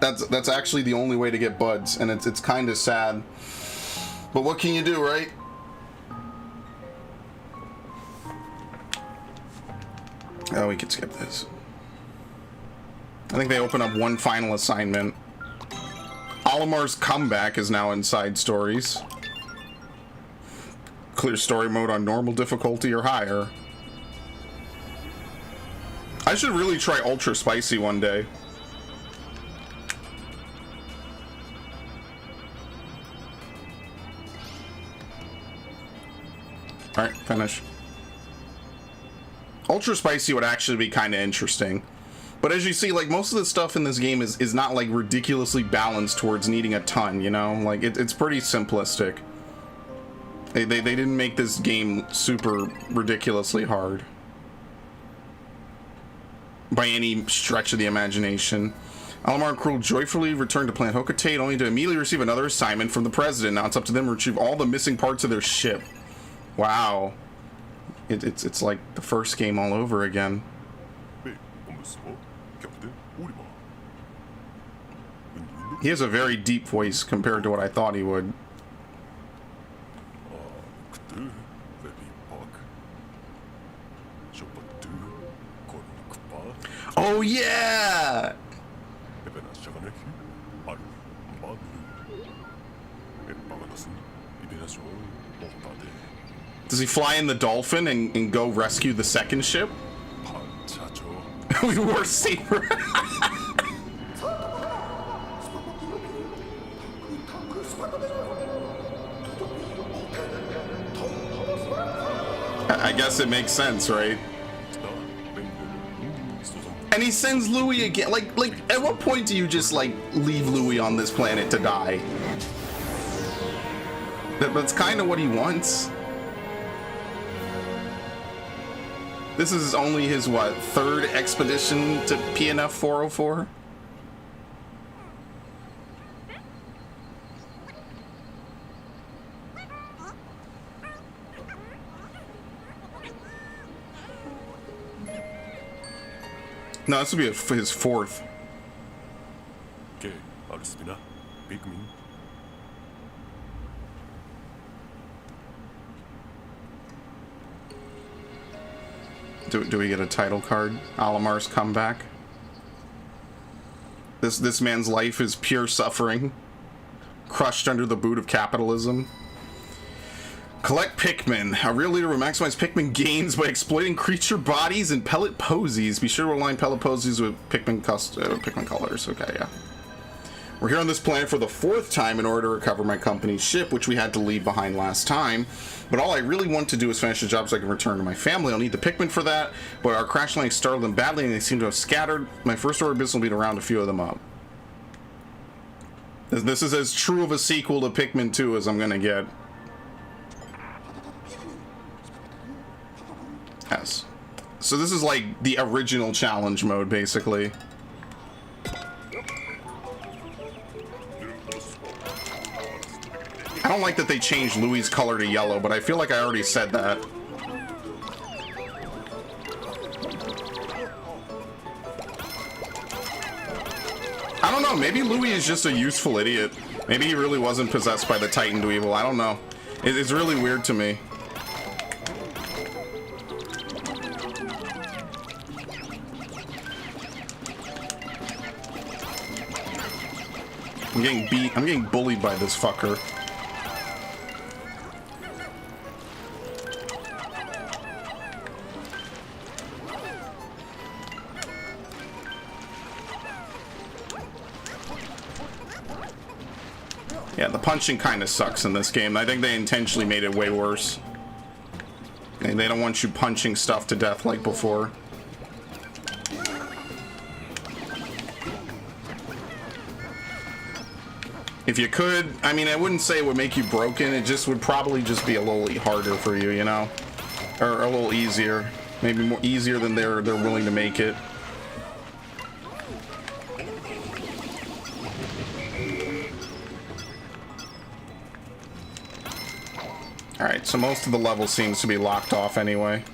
That's actually the only way to get buds, and it's kind of sad. But what can you do, right? Oh, we could skip this. I think they open up one final assignment. Olimar's comeback is now in side stories. Clear story mode on normal difficulty or higher. I should really try ultra spicy one day. Alright, finish. Ultra spicy would actually be kind of interesting. But as you see, like, most of the stuff in this game is not, like, ridiculously balanced towards needing a ton, you know? Like, it's pretty simplistic. They didn't make this game super ridiculously hard. By any stretch of the imagination. Alamar and Cruel joyfully returned to Planet Hocotate, only to immediately receive another assignment from the President. Now it's up to them to retrieve all the missing parts of their ship. Wow. It's like the first game all over again. He has a very deep voice compared to what I thought he would. Oh yeah! Does he fly in the dolphin and go rescue the second ship? We were safer. I guess it makes sense, right? And he sends Louis again. Like, at what point do you just, like, leave Louis on this planet to die? That's kind of what he wants. This is only his, what, third expedition to PNF 404? No, this would be his fourth. Do we get a title card? Alamar's comeback. This man's life is pure suffering, crushed under the boot of capitalism. Collect Pikmin. A real leader will maximize Pikmin gains by exploiting creature bodies and pellet posies. Be sure to align pellet posies with Pikmin colors. Okay, yeah. We're here on this planet for the fourth time in order to recover my company's ship, which we had to leave behind last time. But all I really want to do is finish the job so I can return to my family. I'll need the Pikmin for that, but our crash landing startled them badly and they seem to have scattered. My first order of business will be to round a few of them up. This is as true of a sequel to Pikmin 2 as I'm gonna get. Yes. So this is like the original challenge mode, basically. I don't like that they changed Louis' color to yellow, but I feel like I already said that. I don't know, maybe Louis is just a useful idiot. Maybe he really wasn't possessed by the Titan Dweevil, I don't know. It's really weird to me. I'm getting beat. I'm getting bullied by this fucker. Yeah, the punching kind of sucks in this game. I think they intentionally made it way worse. They don't want you punching stuff to death like before. If you could, I mean, I wouldn't say it would make you broken. It just would probably just be a little harder for you, you know, or a little easier, maybe more easier than they're willing to make it. All right, so most of the level seems to be locked off anyway.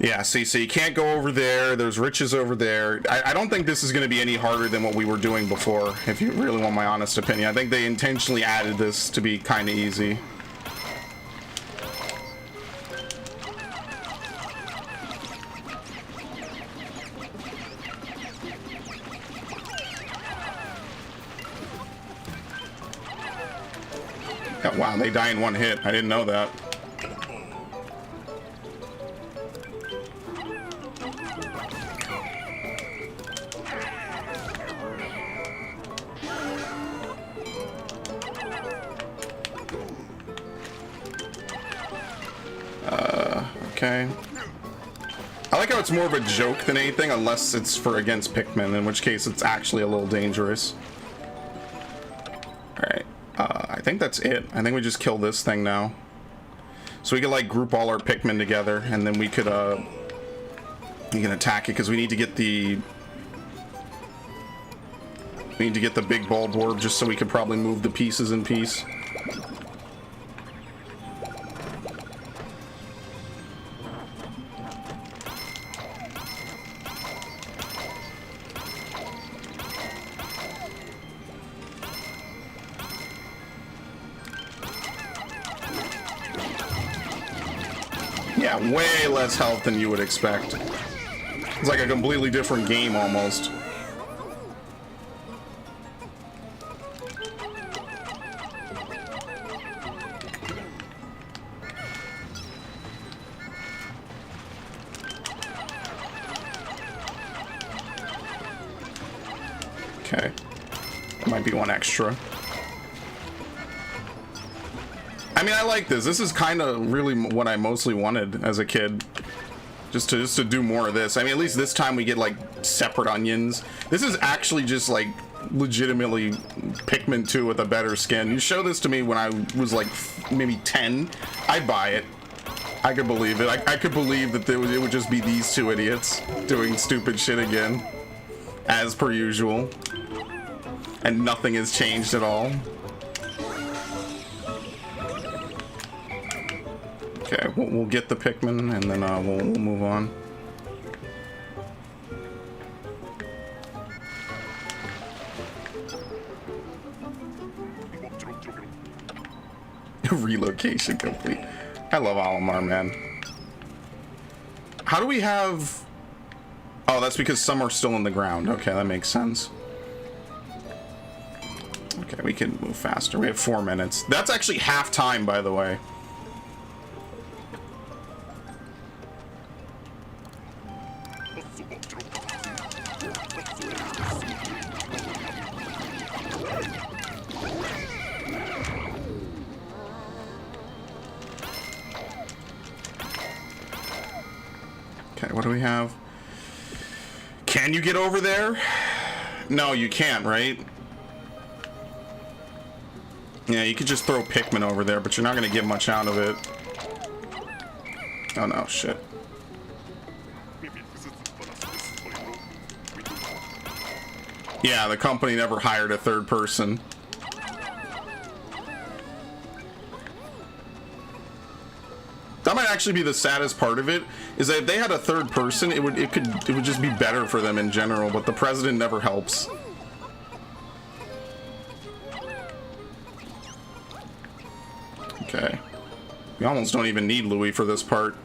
Yeah, see, so you can't go over there. There's riches over there. I don't think this is going to be any harder than what we were doing before, if you really want my honest opinion. I think they intentionally added this to be kind of easy. Oh, wow, they die in one hit. I didn't know that. Okay. I like how it's more of a joke than anything, unless it's for against Pikmin, in which case it's actually a little dangerous. Alright, I think that's it. I think we just kill this thing now. So we could like group all our Pikmin together, and then we could we can attack it, because we need to get the big bulb orb, just so we could probably move the pieces in peace. Yeah, way less health than you would expect. It's like a completely different game almost. Okay. Might be one extra. I mean, I like this. This is kind of really what I mostly wanted as a kid. Just to do more of this. I mean, at least this time we get like separate onions. This is actually just like legitimately Pikmin 2 with a better skin. You show this to me when I was like maybe 10, I'd buy it. I could believe it. I could believe that it would just be these two idiots doing stupid shit again, as per usual, and nothing has changed at all. Okay, we'll get the Pikmin, and then we'll move on. Relocation complete. I love Olimar, man. How do we have... Oh, that's because some are still in the ground. Okay, that makes sense. Okay, we can move faster. We have 4 minutes. That's actually half time, by the way. Okay, what do we have? Can you get over there? No, you can't, right? Yeah, you could just throw Pikmin over there, but you're not going to get much out of it. Oh no, shit. Yeah, the company never hired a third person. That might actually be the saddest part of it, is that if they had a third person, it would just be better for them in general, but the president never helps. Okay. We almost don't even need Louis for this part.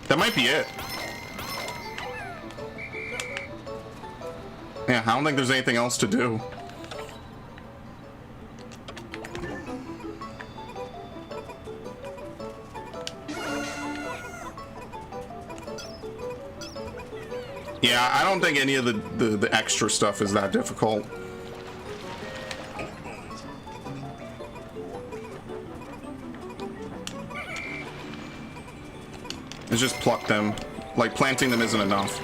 That might be it. Yeah, I don't think there's anything else to do. Yeah, I don't think any of the extra stuff is that difficult. It's just pluck them. Like, planting them isn't enough.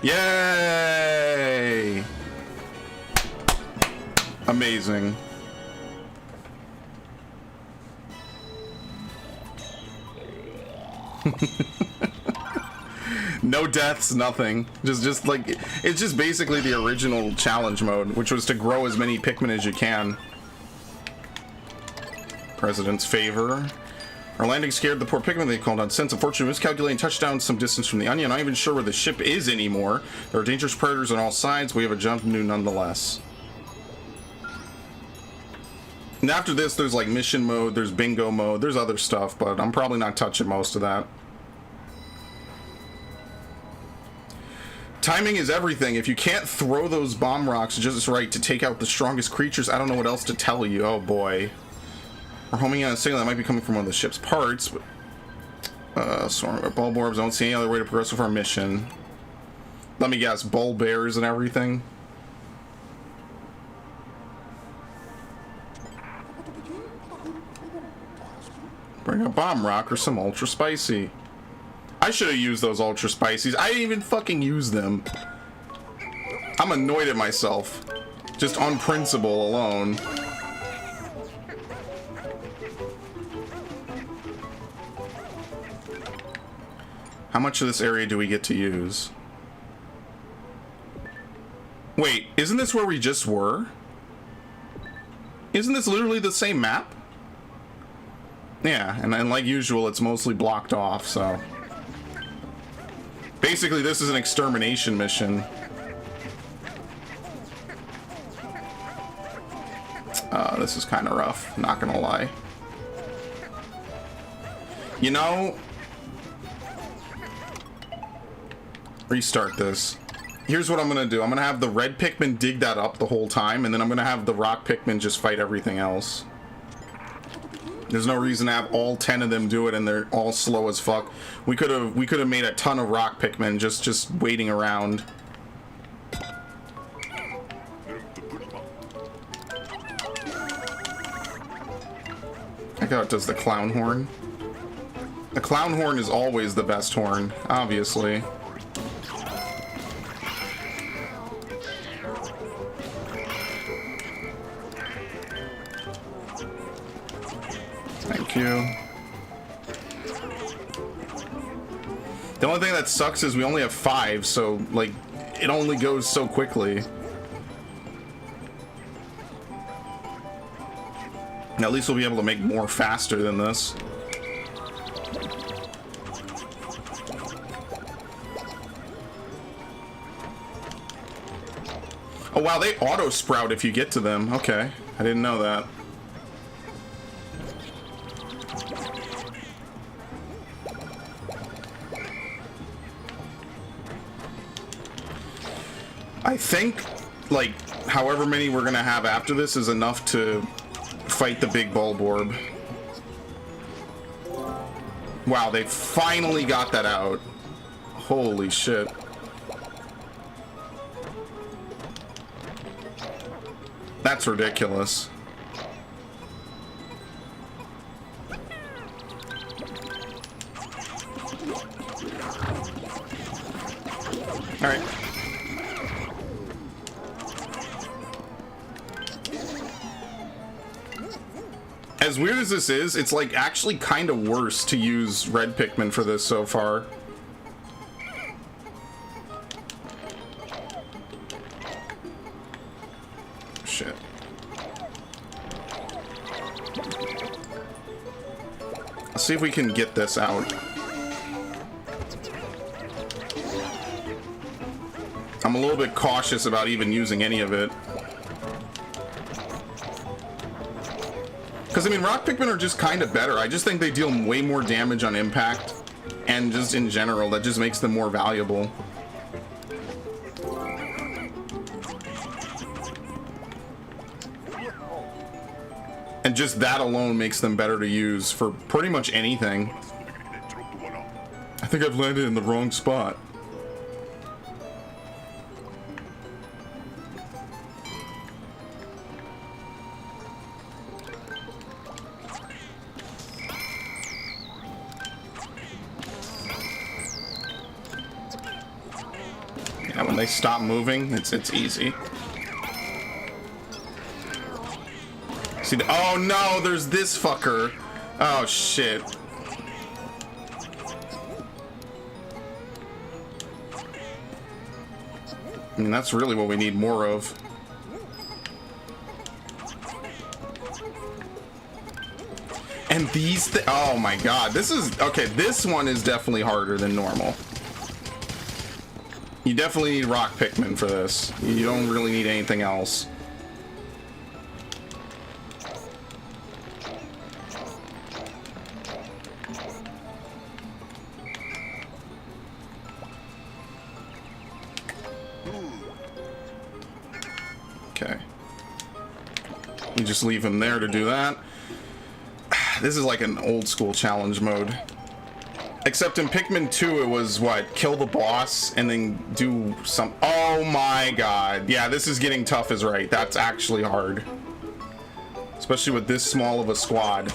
Yay! Amazing. No deaths, nothing. Just like, it's just basically the original challenge mode, which was to grow as many Pikmin as you can. President's favor. Our landing scared the poor Pikmin they called on sense. Unfortunately, miscalculating touchdown some distance from the onion. Not even sure where the ship is anymore. There are dangerous predators on all sides. We have a jump to do nonetheless. And after this, there's like mission mode, there's bingo mode, there's other stuff, but I'm probably not touching most of that. Timing is everything. If you can't throw those bomb rocks just right to take out the strongest creatures, I don't know what else to tell you. Oh boy. We're homing on a signal that might be coming from one of the ship's parts, but swarm of bulb orbs. I don't see any other way to progress with our mission. Let me guess, bull bears and everything. Bring a bomb rock or some ultra spicy. I should have used those ultra spicies. I didn't even fucking use them. I'm annoyed at myself. Just on principle alone. How much of this area do we get to use? Wait, isn't this where we just were? Isn't this literally the same map? Yeah, and like usual, it's mostly blocked off, so... Basically, this is an extermination mission. This is kind of rough, not gonna lie. You know... Restart this. Here's what I'm gonna do. I'm gonna have the red Pikmin dig that up the whole time, and then I'm gonna have the rock Pikmin just fight everything else. There's no reason to have all 10 of them do it, and they're all slow as fuck. We could have made a ton of rock Pikmin just waiting around. I got it does the clown horn. The clown horn is always the best horn, obviously. Thank you. The only thing that sucks is we only have 5, so like it only goes so quickly. And at least we'll be able to make more faster than this. Oh wow, they auto sprout if you get to them. Okay, I didn't know that. I think, like, however many we're gonna have after this is enough to fight the big bulb orb. Wow, they finally got that out. Holy shit. That's ridiculous. All right. As weird as this is, it's like actually kind of worse to use red Pikmin for this so far. Shit. Let's see if we can get this out. I'm a little bit cautious about even using any of it. Because, I mean, rock Pikmin are just kind of better. I just think they deal way more damage on impact. And just in general, that just makes them more valuable. And just that alone makes them better to use for pretty much anything. I think I've landed in the wrong spot. And when they stop moving, it's easy. See, oh no, there's this fucker. Oh shit. I mean, that's really what we need more of. And these, oh my god, this is, okay, this one is definitely harder than normal. You definitely need rock Pikmin for this. You don't really need anything else. Okay. You just leave him there to do that. This is like an old school challenge mode. Except in Pikmin 2, it was what? Kill the boss and then do some... Oh my god. Yeah, this is getting tough is right. That's actually hard. Especially with this small of a squad.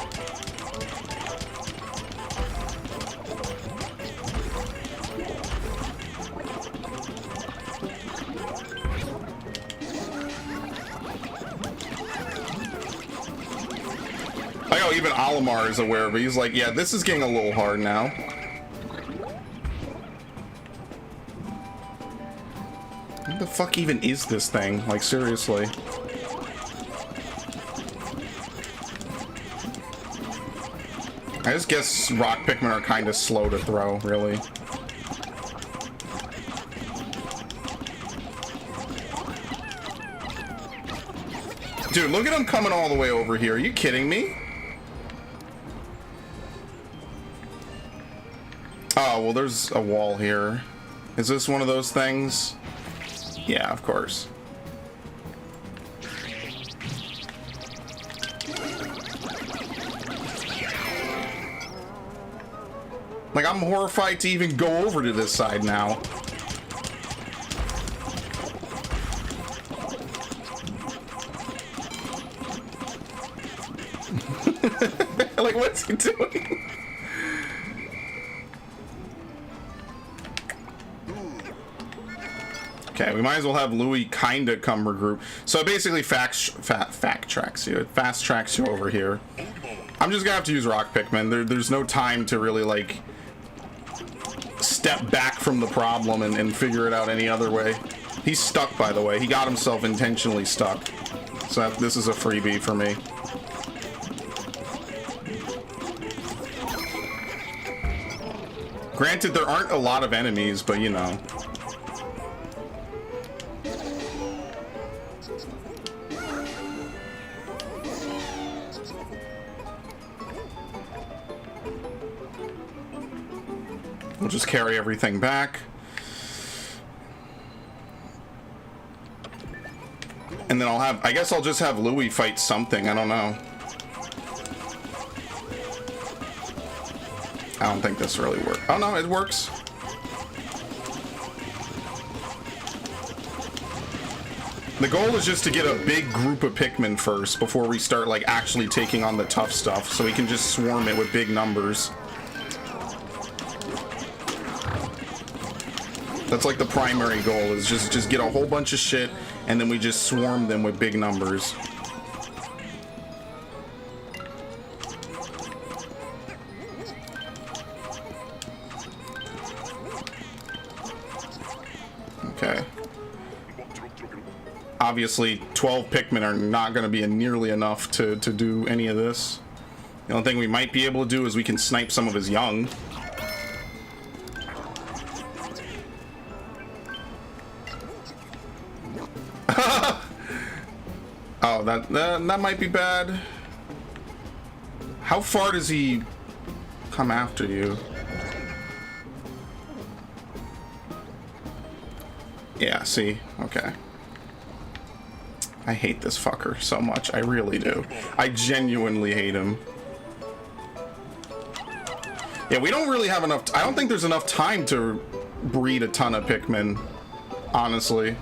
I know even Olimar is aware of it. He's like, yeah, this is getting a little hard now. What the fuck even is this thing? Like, seriously. I just guess rock Pikmin are kind of slow to throw, really. Dude, look at him coming all the way over here. Are you kidding me? Oh, well, there's a wall here. Is this one of those things? Yeah, of course. Like, I'm horrified to even go over to this side now. Like, what's he doing? Okay, we might as well have Louis kinda come regroup. So it basically fast tracks you. It fast tracks you over here. I'm just gonna have to use rock Pikmin. There's no time to really, like, step back from the problem and figure it out any other way. He's stuck, by the way. He got himself intentionally stuck. So this is a freebie for me. Granted, there aren't a lot of enemies, but you know. We'll just carry everything back. And then I guess I'll just have Louis fight something, I don't know. I don't think this really works. Oh no, it works. The goal is just to get a big group of Pikmin first before we start like actually taking on the tough stuff, so we can just swarm it with big numbers. That's like the primary goal, is just get a whole bunch of shit and then we just swarm them with big numbers. Okay. Obviously, 12 Pikmin are not going to be nearly enough to do any of this. The only thing we might be able to do is we can snipe some of his young. Oh, that might be bad. How far does he come after you? Yeah, see? Okay. I hate this fucker so much. I really do. I genuinely hate him. Yeah, we don't really have enough... I don't think there's enough time to breed a ton of Pikmin, honestly.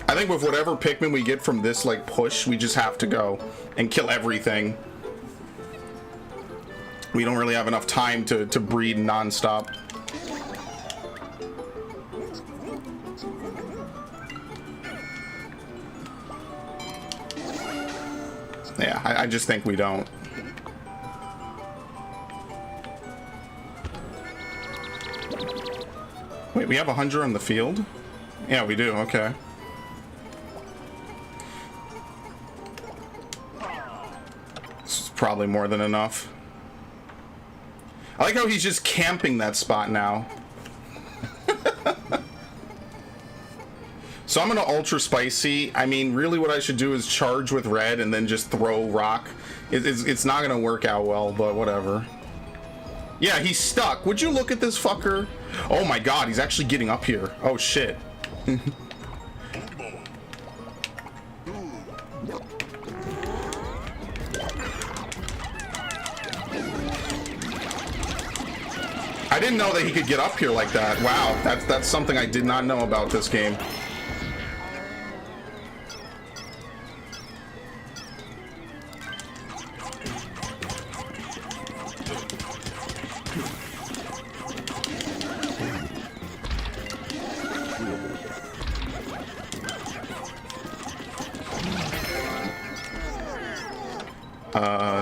I think with whatever Pikmin we get from this, like, push, we just have to go and kill everything. We don't really have enough time to breed non-stop. I just think we don't. Wait, we have 100 on the field? Yeah, we do, okay. This is probably more than enough. I like how he's just camping that spot now. So I'm gonna ultra spicy. I mean, really what I should do is charge with red and then just throw rock. It's not gonna work out well, but whatever. Yeah, he's stuck. Would you look at this fucker? Oh my god, he's actually getting up here. Oh shit. I didn't know that he could get up here like that. Wow, that's something I did not know about this game.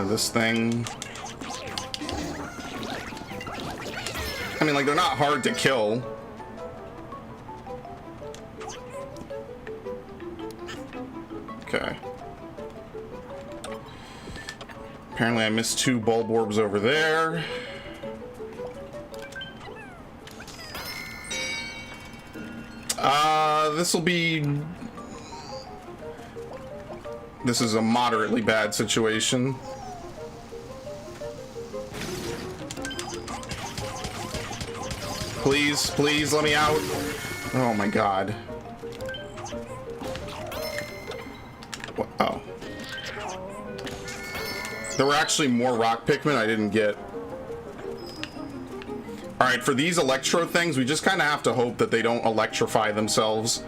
This thing. I mean, like, they're not hard to kill. Okay. Apparently I missed 2 bulb orbs over there. This'll be... This is a moderately bad situation. Please, please, let me out. Oh my god. What? Oh. There were actually more rock Pikmin I didn't get. Alright, for these electro things, we just kind of have to hope that they don't electrify themselves.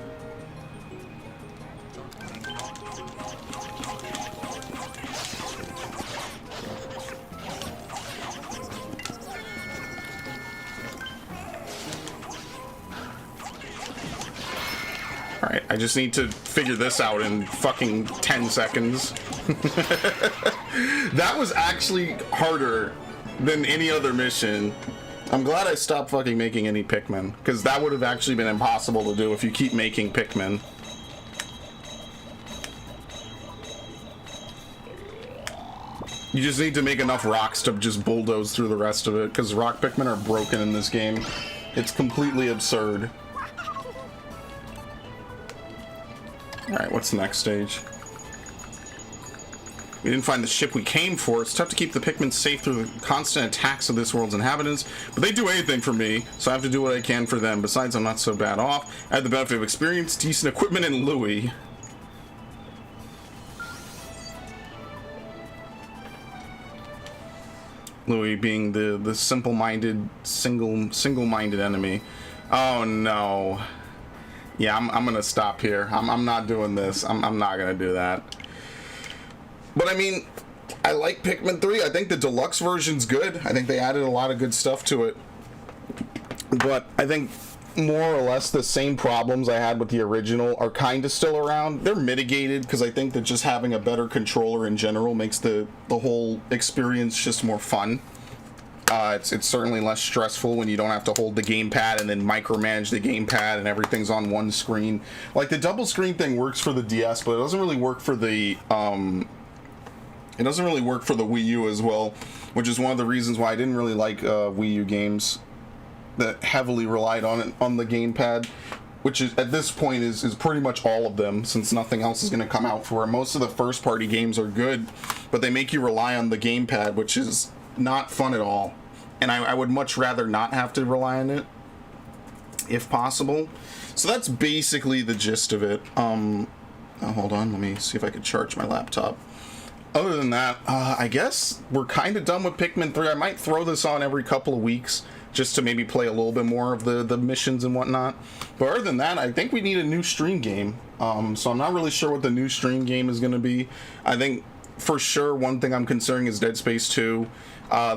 Alright, I just need to figure this out in fucking 10 seconds. That was actually harder than any other mission. I'm glad I stopped fucking making any Pikmin, because that would have actually been impossible to do if you keep making Pikmin. You just need to make enough rocks to just bulldoze through the rest of it, because rock Pikmin are broken in this game. It's completely absurd. Alright, what's the next stage? We didn't find the ship we came for. It's tough to keep the Pikmin safe through the constant attacks of this world's inhabitants, but they do anything for me, so I have to do what I can for them. Besides, I'm not so bad off. I have the benefit of experience, decent equipment, and Louis. Louis being the simple-minded, single-minded enemy. Oh no. Yeah, I'm gonna stop here. I'm not doing this. I'm not gonna do that. But I mean, I like Pikmin 3. I think the deluxe version's good. I think they added a lot of good stuff to it. But I think more or less the same problems I had with the original are kind of still around. They're mitigated because I think that just having a better controller in general makes the whole experience just more fun. It's certainly less stressful when you don't have to hold the gamepad and then micromanage the gamepad and everything's on one screen. Like, the double screen thing works for the DS, but it doesn't really work for the Wii U as well, which is one of the reasons why I didn't really like Wii U games that heavily relied on the gamepad, which is at this point is pretty much all of them, since nothing else is going to come out for it. Most of the first party games are good, but they make you rely on the gamepad, which is not fun at all. And I would much rather not have to rely on it, if possible. So that's basically the gist of it. Oh, hold on, let me see if I can charge my laptop. Other than that, I guess we're kind of done with Pikmin 3. I might throw this on every couple of weeks, just to maybe play a little bit more of the missions and whatnot. But other than that, I think we need a new stream game. So I'm not really sure what the new stream game is going to be. I think for sure one thing I'm considering is Dead Space 2.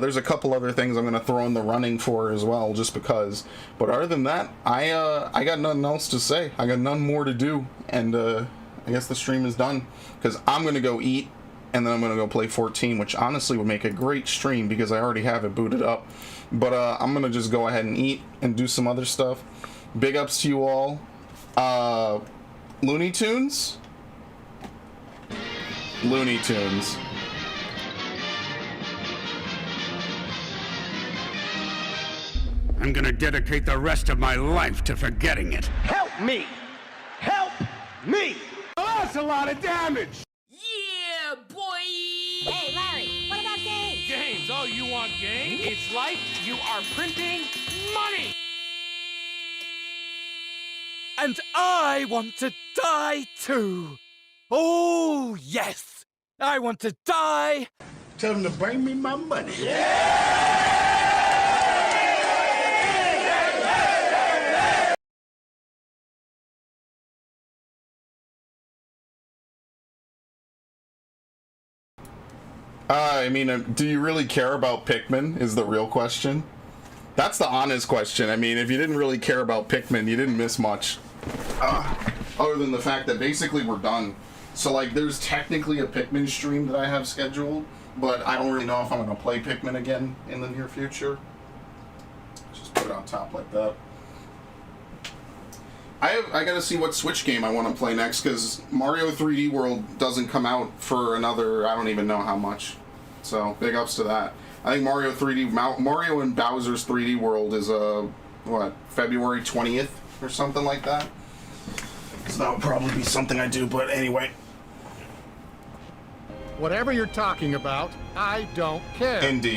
There's a couple other things I'm going to throw in the running for as well, just because. But other than that, I got nothing else to say. I got none more to do. And I guess the stream is done, because I'm going to go eat. and then I'm gonna go play 14, which honestly would make a great stream because I already have it booted up. But I'm gonna just go ahead and eat and do some other stuff. Big ups to you all. Looney Tunes? Looney Tunes. I'm gonna dedicate the rest of my life to forgetting it. Help me! Help me! Oh, that's a lot of damage! Yeah, boy! Hey, Larry, what about games? Games? Oh, you want games? It's like you are printing money! And I want to die too. Oh, yes. I want to die. Tell them to bring me my money. I mean, do you really care about Pikmin is the real question. That's the honest question. I mean, if you didn't really care about Pikmin, you didn't miss much. Other than the fact that basically we're done. So, like, there's technically a Pikmin stream that I have scheduled, but I don't really know if I'm going to play Pikmin again in the near future. Just put it on top like that. I gotta see what Switch game I want to play next, because Mario 3D World doesn't come out for another, I don't even know how much. So, big ups to that. I think Mario and Bowser's 3D World is, what, February 20th or something like that? So that would probably be something I do, but anyway. Whatever you're talking about, I don't care. Indeed.